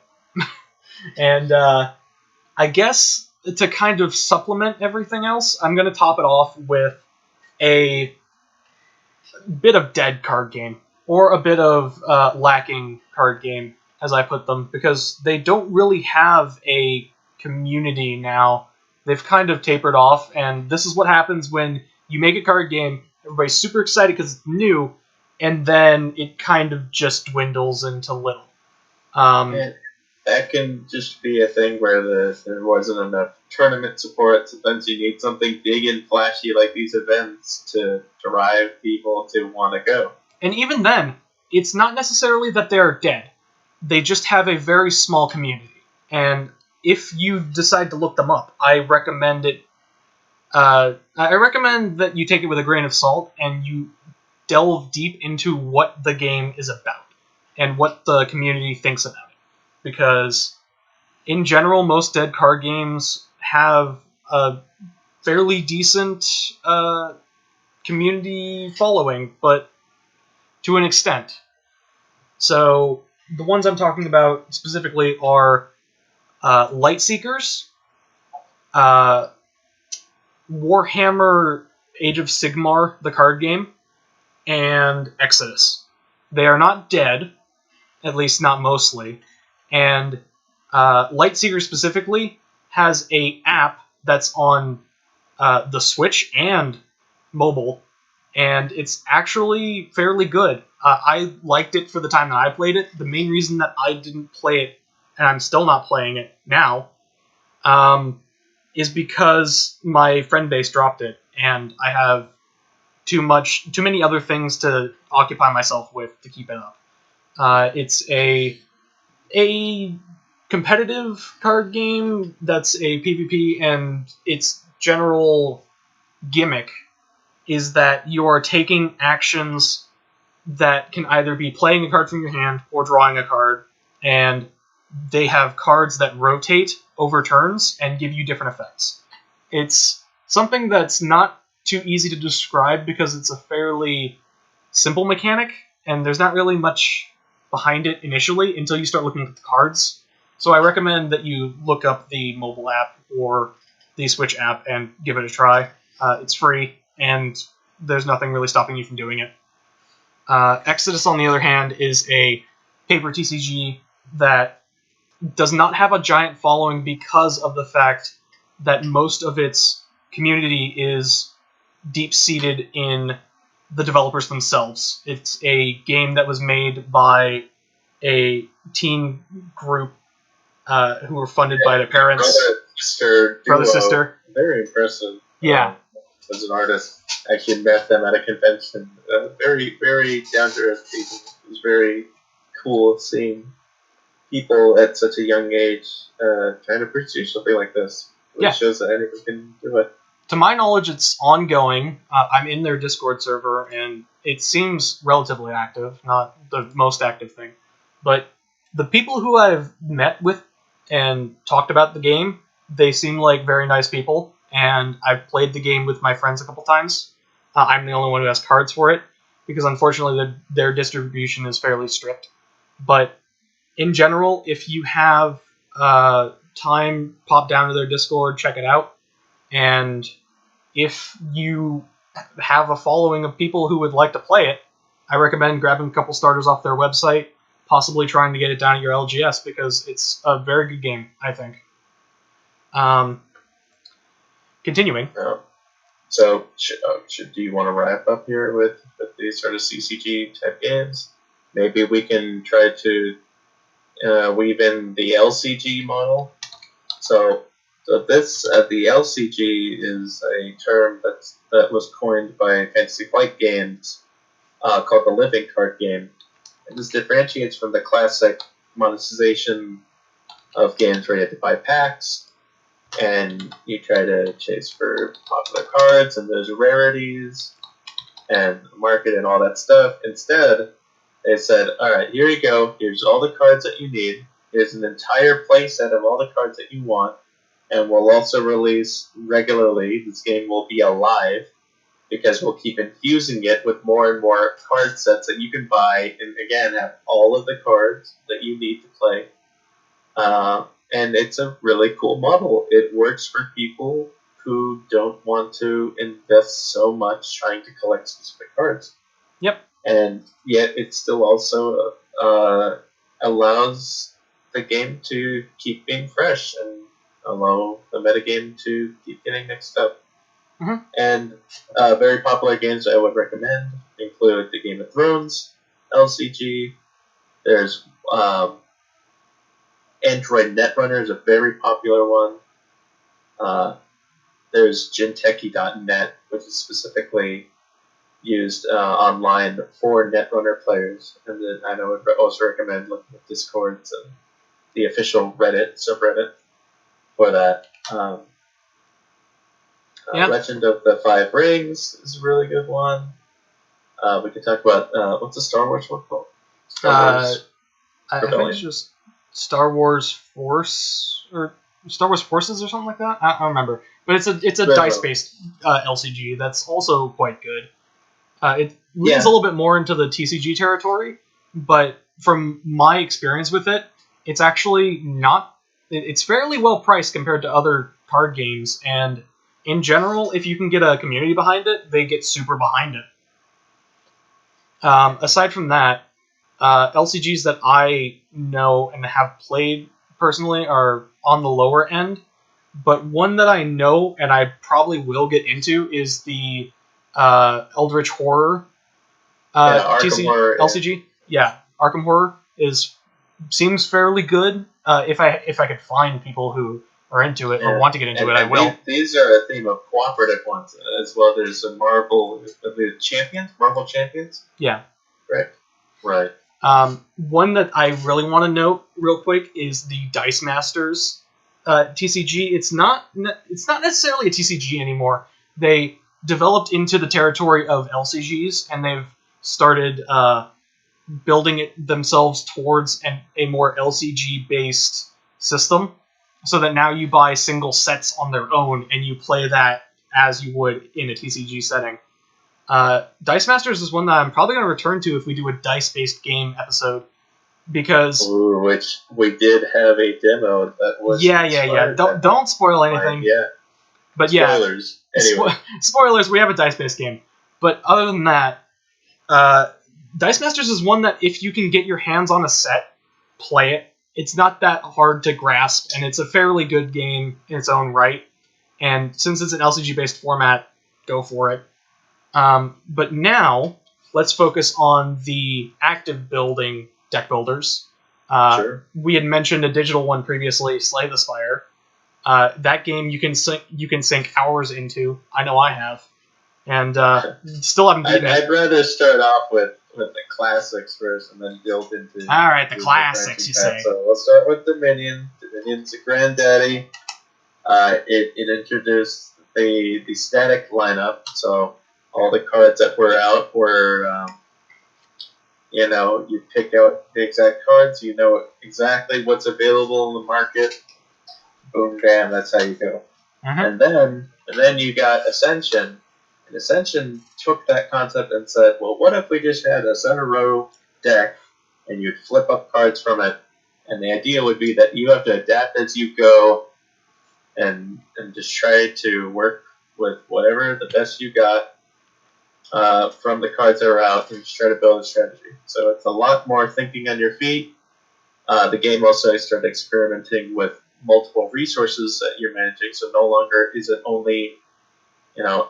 And I guess to kind of supplement everything else, I'm going to top it off with a bit of dead card game, or a bit of lacking card game, as I put them, because they don't really have a community now. They've kind of tapered off, and this is what happens when you make a card game, everybody's super excited because it's new, and then it kind of just dwindles into little. And that can just be a thing where there wasn't enough tournament support. Sometimes you need something big and flashy like these events to drive people to want to go. And even then, it's not necessarily that they're dead. They just have a very small community. And if you decide to look them up, I recommend it. I recommend that you take it with a grain of salt and you delve deep into what the game is about and what the community thinks about it. Because, in general, most dead card games have a fairly decent community following, but to an extent. So, the ones I'm talking about specifically are Lightseekers, uh, Warhammer Age of Sigmar, the card game, and Exodus. They are not dead, at least not mostly. And Lightseeker specifically has a app that's on the Switch and mobile, and it's actually fairly good. I liked it for the time that I played it. The main reason that I didn't play it, and I'm still not playing it now, is because my friend base dropped it, and I have too many other things to occupy myself with to keep it up. It's a competitive card game that's a PvP, and its general gimmick is that you are taking actions that can either be playing a card from your hand or drawing a card, and they have cards that rotate over turns and give you different effects. It's something that's not too easy to describe because it's a fairly simple mechanic, and there's not really much behind it initially until you start looking at the cards. So I recommend that you look up the mobile app or the Switch app and give it a try. It's free, and there's nothing really stopping you from doing it. Exodus, on the other hand, is a paper TCG that does not have a giant following because of the fact that most of its community is deep-seated in the developers themselves. It's a game that was made by a teen group who were funded by their parents. Brother sister. Very impressive. Yeah. As an artist, I actually met them at a convention. Very, very down to earth people. It was very cool seeing people at such a young age trying to pursue something like this. It shows that anyone can do it. To my knowledge, it's ongoing. I'm in their Discord server, and it seems relatively active, not the most active thing. But the people who I've met with and talked about the game, they seem like very nice people, and I've played the game with my friends a couple times. I'm the only one who has cards for it, because unfortunately their distribution is fairly strict. But in general, if you have time, pop down to their Discord, check it out. And if you have a following of people who would like to play it, I recommend grabbing a couple starters off their website, possibly trying to get it down at your LGS, because it's a very good game, I think. Continuing. So, do you want to wrap up here with these sort of CCG type games? Maybe we can try to weave in the LCG model. So this the LCG is a term that was coined by Fantasy Flight Games called the living card game. And this differentiates from the classic monetization of games where you have to buy packs and you try to chase for popular cards and there's rarities and the market and all that stuff. Instead, they said, all right, here you go. Here's all the cards that you need. Here's an entire playset of all the cards that you want. And we'll also release regularly. This game will be alive because we'll keep infusing it with more and more card sets that you can buy and, again, have all of the cards that you need to play. And it's a really cool model. It works for people who don't want to invest so much trying to collect specific cards. Yep. And yet it still also allows the game to keep being fresh and allow the metagame to keep getting mixed up. Mm-hmm. And very popular games I would recommend include the Game of Thrones LCG. There's Android Netrunner is a very popular one. There's Jinteki.net, which is specifically used online for Netrunner players. And then I would also recommend looking at Discords and the official Reddit subreddit for that. Legend of the Five Rings is a really good one. We could talk about what's the Star Wars one called? I think it's just Star Wars Force or Star Wars Forces or something like that. I don't remember, but it's a dice-based LCG that's also quite good. It leans a little bit more into the TCG territory, but from my experience with it, it's actually not it's fairly well priced compared to other card games, and in general, if you can get a community behind it, they get super behind it. Aside from that, LCGs that I know and have played personally are on the lower end, but one that I know and I probably will get into is the Eldritch Horror Arkham Horror, LCG. Yeah, Arkham Horror seems fairly good. If I could find people who are into it or want to get into it, I will. These are a theme of cooperative ones as well. There's a Marvel Champions. Yeah. Right. One that I really want to note real quick is the Dice Masters TCG. It's not necessarily a TCG anymore. They developed into the territory of LCGs, and they've started building it themselves towards a more LCG-based system, so that now you buy single sets on their own, and you play that as you would in a TCG setting. Dice Masters is one that I'm probably going to return to if we do a dice-based game episode, because... Ooh, which we did have a demo that was... Yeah. Don't spoil anything. Yeah. But spoilers. Anyway. Spoilers, we have a dice-based game. But other than that, Dice Masters is one that if you can get your hands on a set, play it. It's not that hard to grasp, and it's a fairly good game in its own right. And since it's an LCG-based format, go for it. But now, let's focus on the active building deck builders. Sure. We had mentioned a digital one previously, Slay the Spire. That game you can sink hours into. I know I have, and still haven't beaten it. I'd rather start off with the classics first, and then build into. All right, the classics, you say. So we'll start with Dominion. Dominion's a granddaddy. It introduced the static lineup, so all the cards that were out were. You pick out the exact cards. You know exactly what's available in the market. Boom, bam, that's how you go. Mm-hmm. And then you got Ascension. And Ascension took that concept and said, well, what if we just had a center row deck and you'd flip up cards from it? And the idea would be that you have to adapt as you go and just try to work with whatever the best you got from the cards that are out and just try to build a strategy. So it's a lot more thinking on your feet. The game also started experimenting with multiple resources that you're managing, so no longer is it only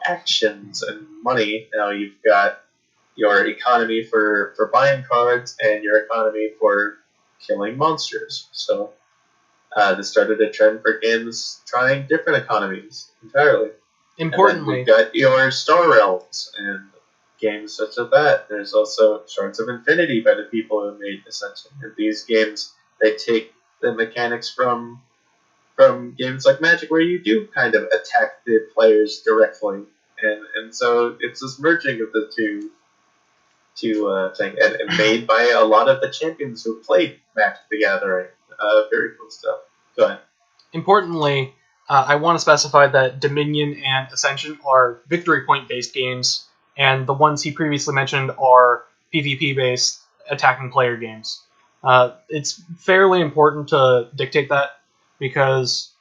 actions and money. Now you've got your economy for buying cards and your economy for killing monsters. So this started a trend for games trying different economies entirely. Importantly, we've got your Star Realms and games such as that. There's also Shards of Infinity by the people who made Ascension. And these games, they take the mechanics from games like Magic, where you do kind of attack the players directly, and so it's this merging of the two things, and made by a lot of the champions who played Magic the Gathering. Very cool stuff. Go ahead. Importantly, I want to specify that Dominion and Ascension are victory point based games, and the ones he previously mentioned are PvP based attacking player games. It's fairly important to dictate that, because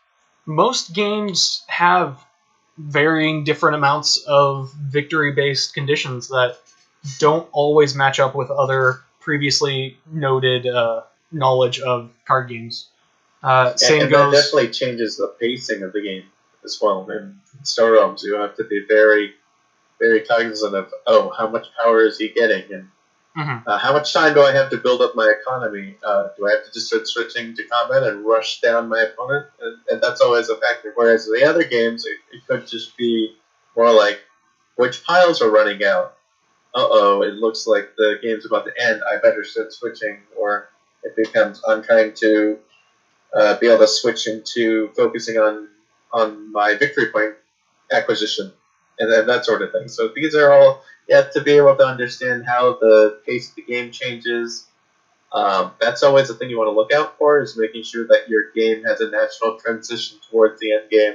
most games have varying different amounts of victory-based conditions that don't always match up with other previously noted knowledge of card games. Same and goes. That definitely changes the pacing of the game as well. In Star Realms, you have to be very, very cognizant of how much power is he getting, and how much time do I have to build up my economy? Do I have to just start switching to combat and rush down my opponent? And that's always a factor. Whereas in the other games, it could just be more like, which piles are running out? It looks like the game's about to end. I better start switching. Or it becomes, I'm trying to be able to switch into focusing on my victory point acquisition and that sort of thing. So these are all, you have to be able to understand how the pace of the game changes. That's always the thing you want to look out for, is making sure that your game has a natural transition towards the end game.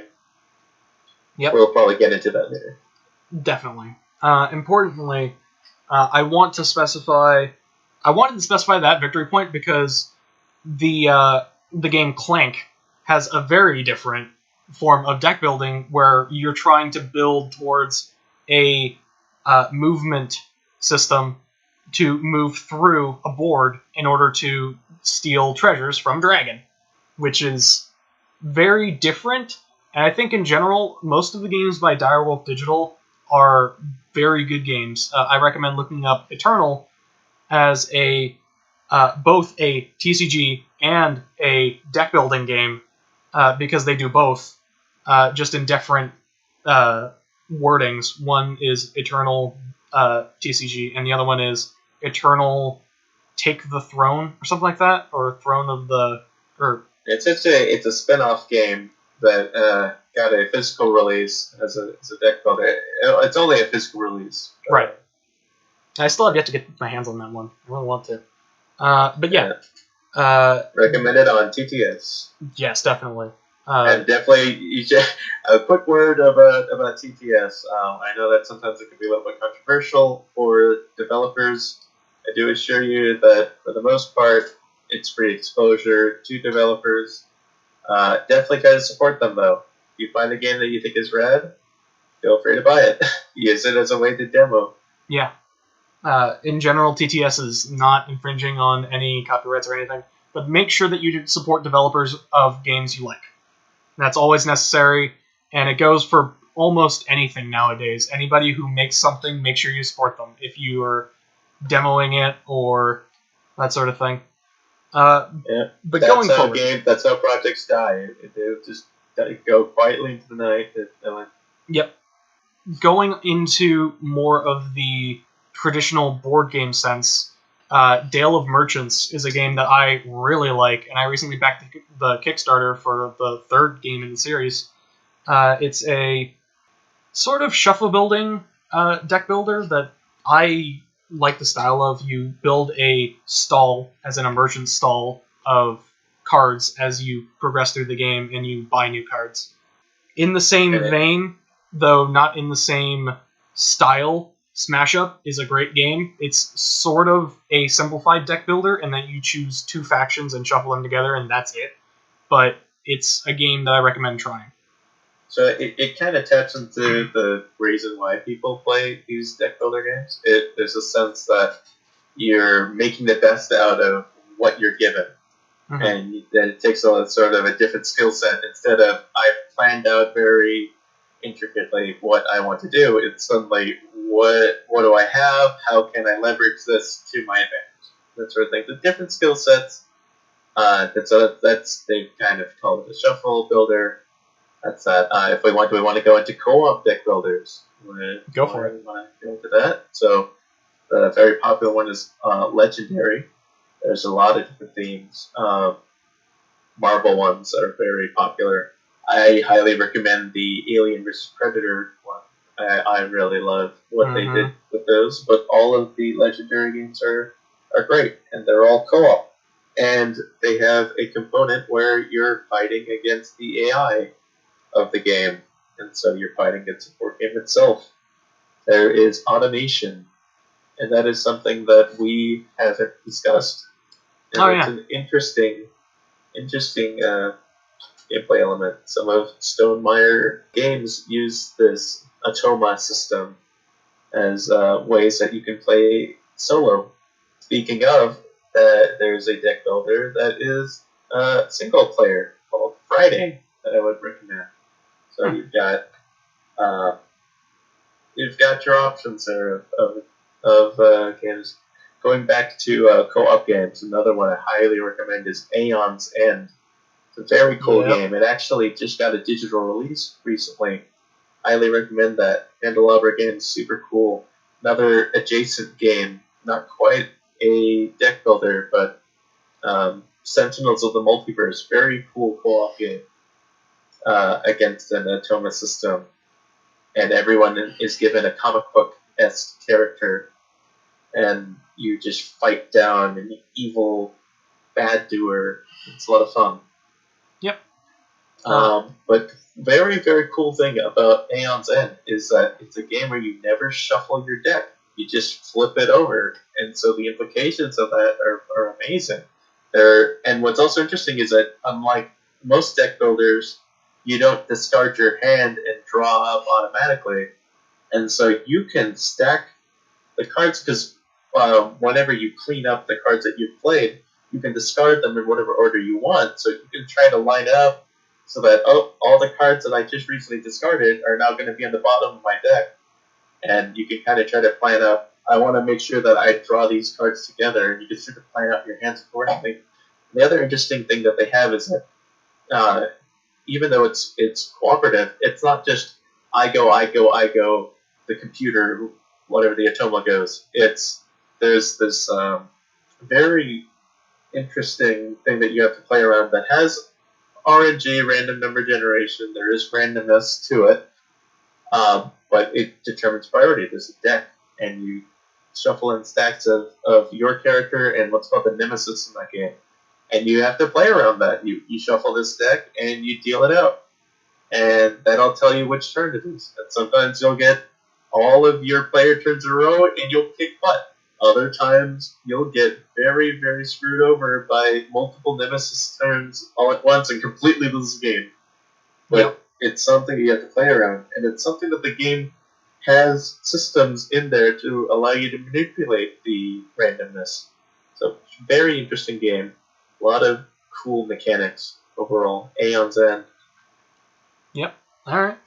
Yep. We'll probably get into that later. Definitely. Importantly, I wanted to specify that victory point because the game Clank has a very different form of deck building where you're trying to build towards a movement system to move through a board in order to steal treasures from Dragon, which is very different. And I think in general, most of the games by Direwolf Digital are very good games. I recommend looking up Eternal as a both a TCG and a deck building game because they do both, just in different wordings. One is Eternal TCG, and the other one is Eternal Take the Throne or something like that, or Throne of the or It's a spin-off game that got a physical release as a deck builder. It's only a physical release. Right. I still have yet to get my hands on that one. I really want to. But yeah. Recommended on TTS. Yes, definitely. And definitely, a quick word about TTS. I know that sometimes it can be a little bit controversial for developers. I do assure you that for the most part, it's free exposure to developers. Definitely try to support them though. If you find a game that you think is rad, feel free to buy it. Use it as a way to demo. Yeah. In general, TTS is not infringing on any copyrights or anything, but make sure that you support developers of games you like. That's always necessary, and it goes for almost anything nowadays. Anybody who makes something, make sure you support them if you are demoing it or that sort of thing. But that's going forward, that's how projects die. They just go quietly into the night. Yep. Going into more of the traditional board game sense, Dale of Merchants is a game that I really like, and I recently backed the Kickstarter for the third game in the series. It's a sort of shuffle building deck builder that I like the style of. You build a stall as an emergent stall of cards as you progress through the game, and you buy new cards. In the same vein, though not in the same style, Smash Up is a great game. It's sort of a simplified deck builder in that you choose two factions and shuffle them together, and that's it. But it's a game that I recommend trying. So it kind of taps into the reason why people play these deck builder games. There's a sense that you're making the best out of what you're given. Mm-hmm. And then it takes on sort of a different skill set. Instead of I've planned out very intricately what I want to do, it's suddenly what do I have? How can I leverage this to my advantage? That sort of thing. The different skill sets. That's they kind of call it a shuffle builder. That's that. If we want to go into co-op deck builders. Go for it. Want to go into that? So the very popular one is Legendary. There's a lot of different themes. Marvel ones are very popular. I highly recommend the Alien vs. Predator one. I really love what they did with those. But all of the Legendary games are great, and they're all co-op. And they have a component where you're fighting against the AI of the game, and so you're fighting against the board game itself. There is automation, and that is something that we haven't discussed. And it's an interesting gameplay element. Some of Stonemaier games use this Atoma system as ways that you can play solo. Speaking of, there's a deck builder that is single player called Friday that I would recommend. So you've got your options there of games. Going back to co-op games, another one I highly recommend is Aeon's End. It's a very cool game. It actually just got a digital release recently. Highly recommend that. Candelabra game is super cool. Another adjacent game, not quite a deck builder, but Sentinels of the Multiverse, very cool co-op game against an Atoma system. And everyone is given a comic book-esque character, and you just fight down an evil bad doer. It's a lot of fun. Yep. But very, very cool thing about Aeon's End is that it's a game where you never shuffle your deck. You just flip it over. And so the implications of that are amazing. And what's also interesting is that unlike most deck builders, you don't discard your hand and draw up automatically, and so you can stack the cards because whenever you clean up the cards that you've played, you can discard them in whatever order you want. So you can try to line up so that all the cards that I just recently discarded are now going to be on the bottom of my deck, and you can kind of try to plan out. I want to make sure that I draw these cards together, and you can sort of plan out your hands accordingly. The other interesting thing that they have is that even though it's cooperative, it's not just I go, I go, I go, the computer, whatever the Atoma goes. There's this very interesting thing that you have to play around that has RNG, random number generation. There is randomness to it, but it determines priority. There's a deck, and you shuffle in stacks of your character and what's called the nemesis in that game. And you have to play around that. You shuffle this deck and you deal it out. And that'll tell you which turn it is. And sometimes you'll get all of your player turns in a row and you'll kick butt. Other times you'll get very, very screwed over by multiple nemesis turns all at once and completely lose the game. But it's something you have to play around. And it's something that the game has systems in there to allow you to manipulate the randomness. So, very interesting game. A lot of cool mechanics overall. Aeon's End. Yep. All right.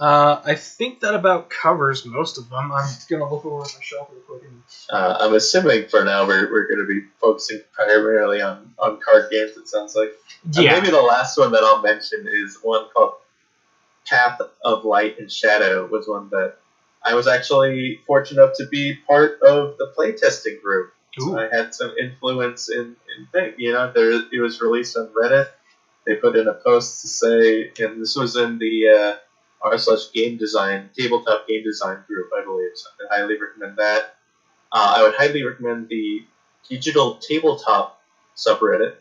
I think that about covers most of them. I'm gonna look over my shelf real quick. I'm assuming for now we're going to be focusing primarily on card games. It sounds like. Yeah. Maybe the last one that I'll mention is one called Path of Light and Shadow. Was one that I was actually fortunate enough to be part of the playtesting group. So I had some influence in things. It was released on Reddit. They put in a post to say, and this was in the r/game design, tabletop game design group, I believe. So I highly recommend that. I would highly recommend the digital tabletop subreddit.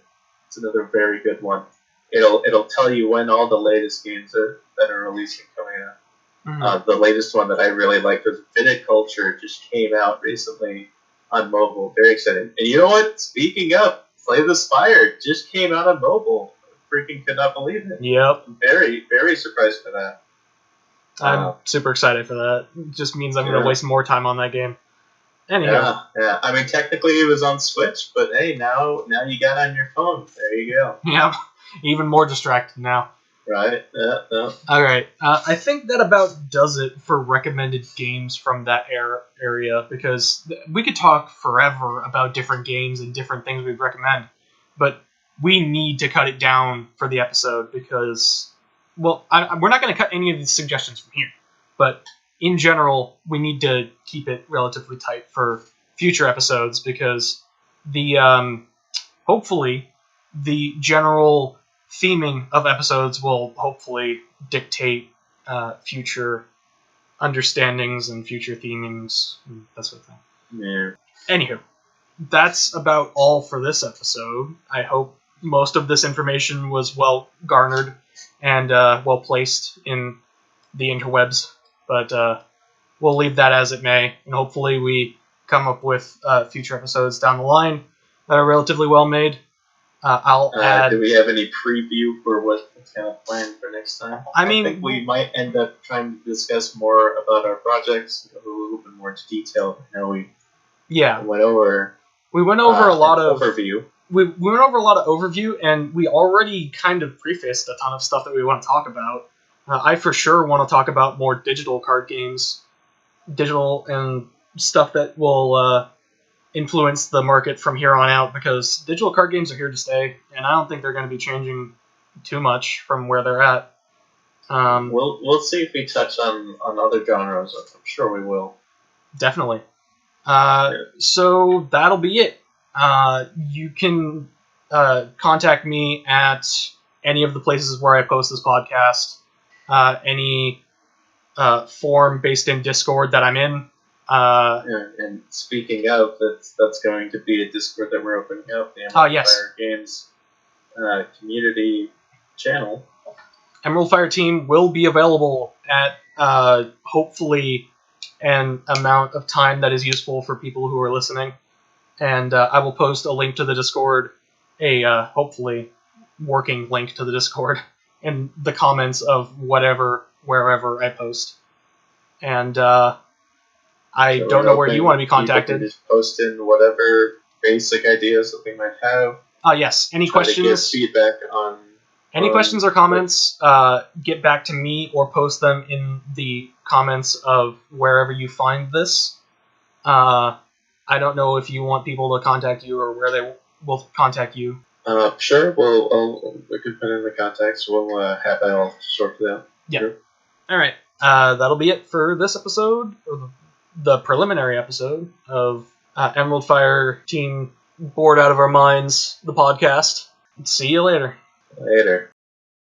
It's another very good one. It'll tell you when all the latest games that are releasing coming out. Mm-hmm. The latest one that I really liked was Viticulture. Just came out recently on mobile. Very excited. And you know what? Speaking of, Slay the Spire just came out on mobile. I freaking could not believe it. Yep. I'm very, very surprised for that. I'm super excited for that. It just means I'm going to waste more time on that game. Anyhow. Yeah. I mean, technically it was on Switch, but hey, now you got it on your phone. There you go. Yeah. Even more distracted now. Right. Yeah. All right. I think that about does it for recommended games from that area, because we could talk forever about different games and different things we'd recommend, but we need to cut it down for the episode because, well, we're not going to cut any of these suggestions from here, but in general, we need to keep it relatively tight for future episodes because hopefully the general theming of episodes will hopefully dictate future understandings and future themings and that sort of thing. Yeah. Anywho, that's about all for this episode. I hope most of this information was well garnered and well placed in the interwebs, but we'll leave that as it may, and hopefully we come up with future episodes down the line that are relatively well made. I'll add. Do we have any preview for what's kind of planned for next time? I think we might end up trying to discuss more about our projects, a little bit more into detail. We went over. We went over a lot of overview. We went over a lot of overview, and we already kind of prefaced a ton of stuff that we want to talk about. I for sure want to talk about more digital card games, digital and stuff that will influence the market from here on out, because digital card games are here to stay, and I don't think they're going to be changing too much from where they're at. We'll see if we touch on other genres. I'm sure we will. Definitely. So that'll be it. You can contact me at any of the places where I post this podcast, any forum based in Discord that I'm in. And speaking of, that's going to be a Discord that we're opening up, the Emerald Fire Games community channel. Emerald Fire Team will be available at hopefully an amount of time that is useful for people who are listening. And I will post a link to the Discord hopefully working link to the Discord in the comments of wherever I post. And I So don't we're know where you hoping want to be people contacted. can just post in whatever basic ideas that they might have. Yes, any Try to get questions? feedback on Any questions or comments, get back to me or post them in the comments of wherever you find this. I don't know if you want people to contact you or where they will contact you. Sure, we can put in the contacts. We'll have that all sorted out. Yeah. Sure. All right. That'll be it for this episode, or the preliminary episode of Emerald Fire Team Bored Out of Our Minds, the podcast. See you later. Later.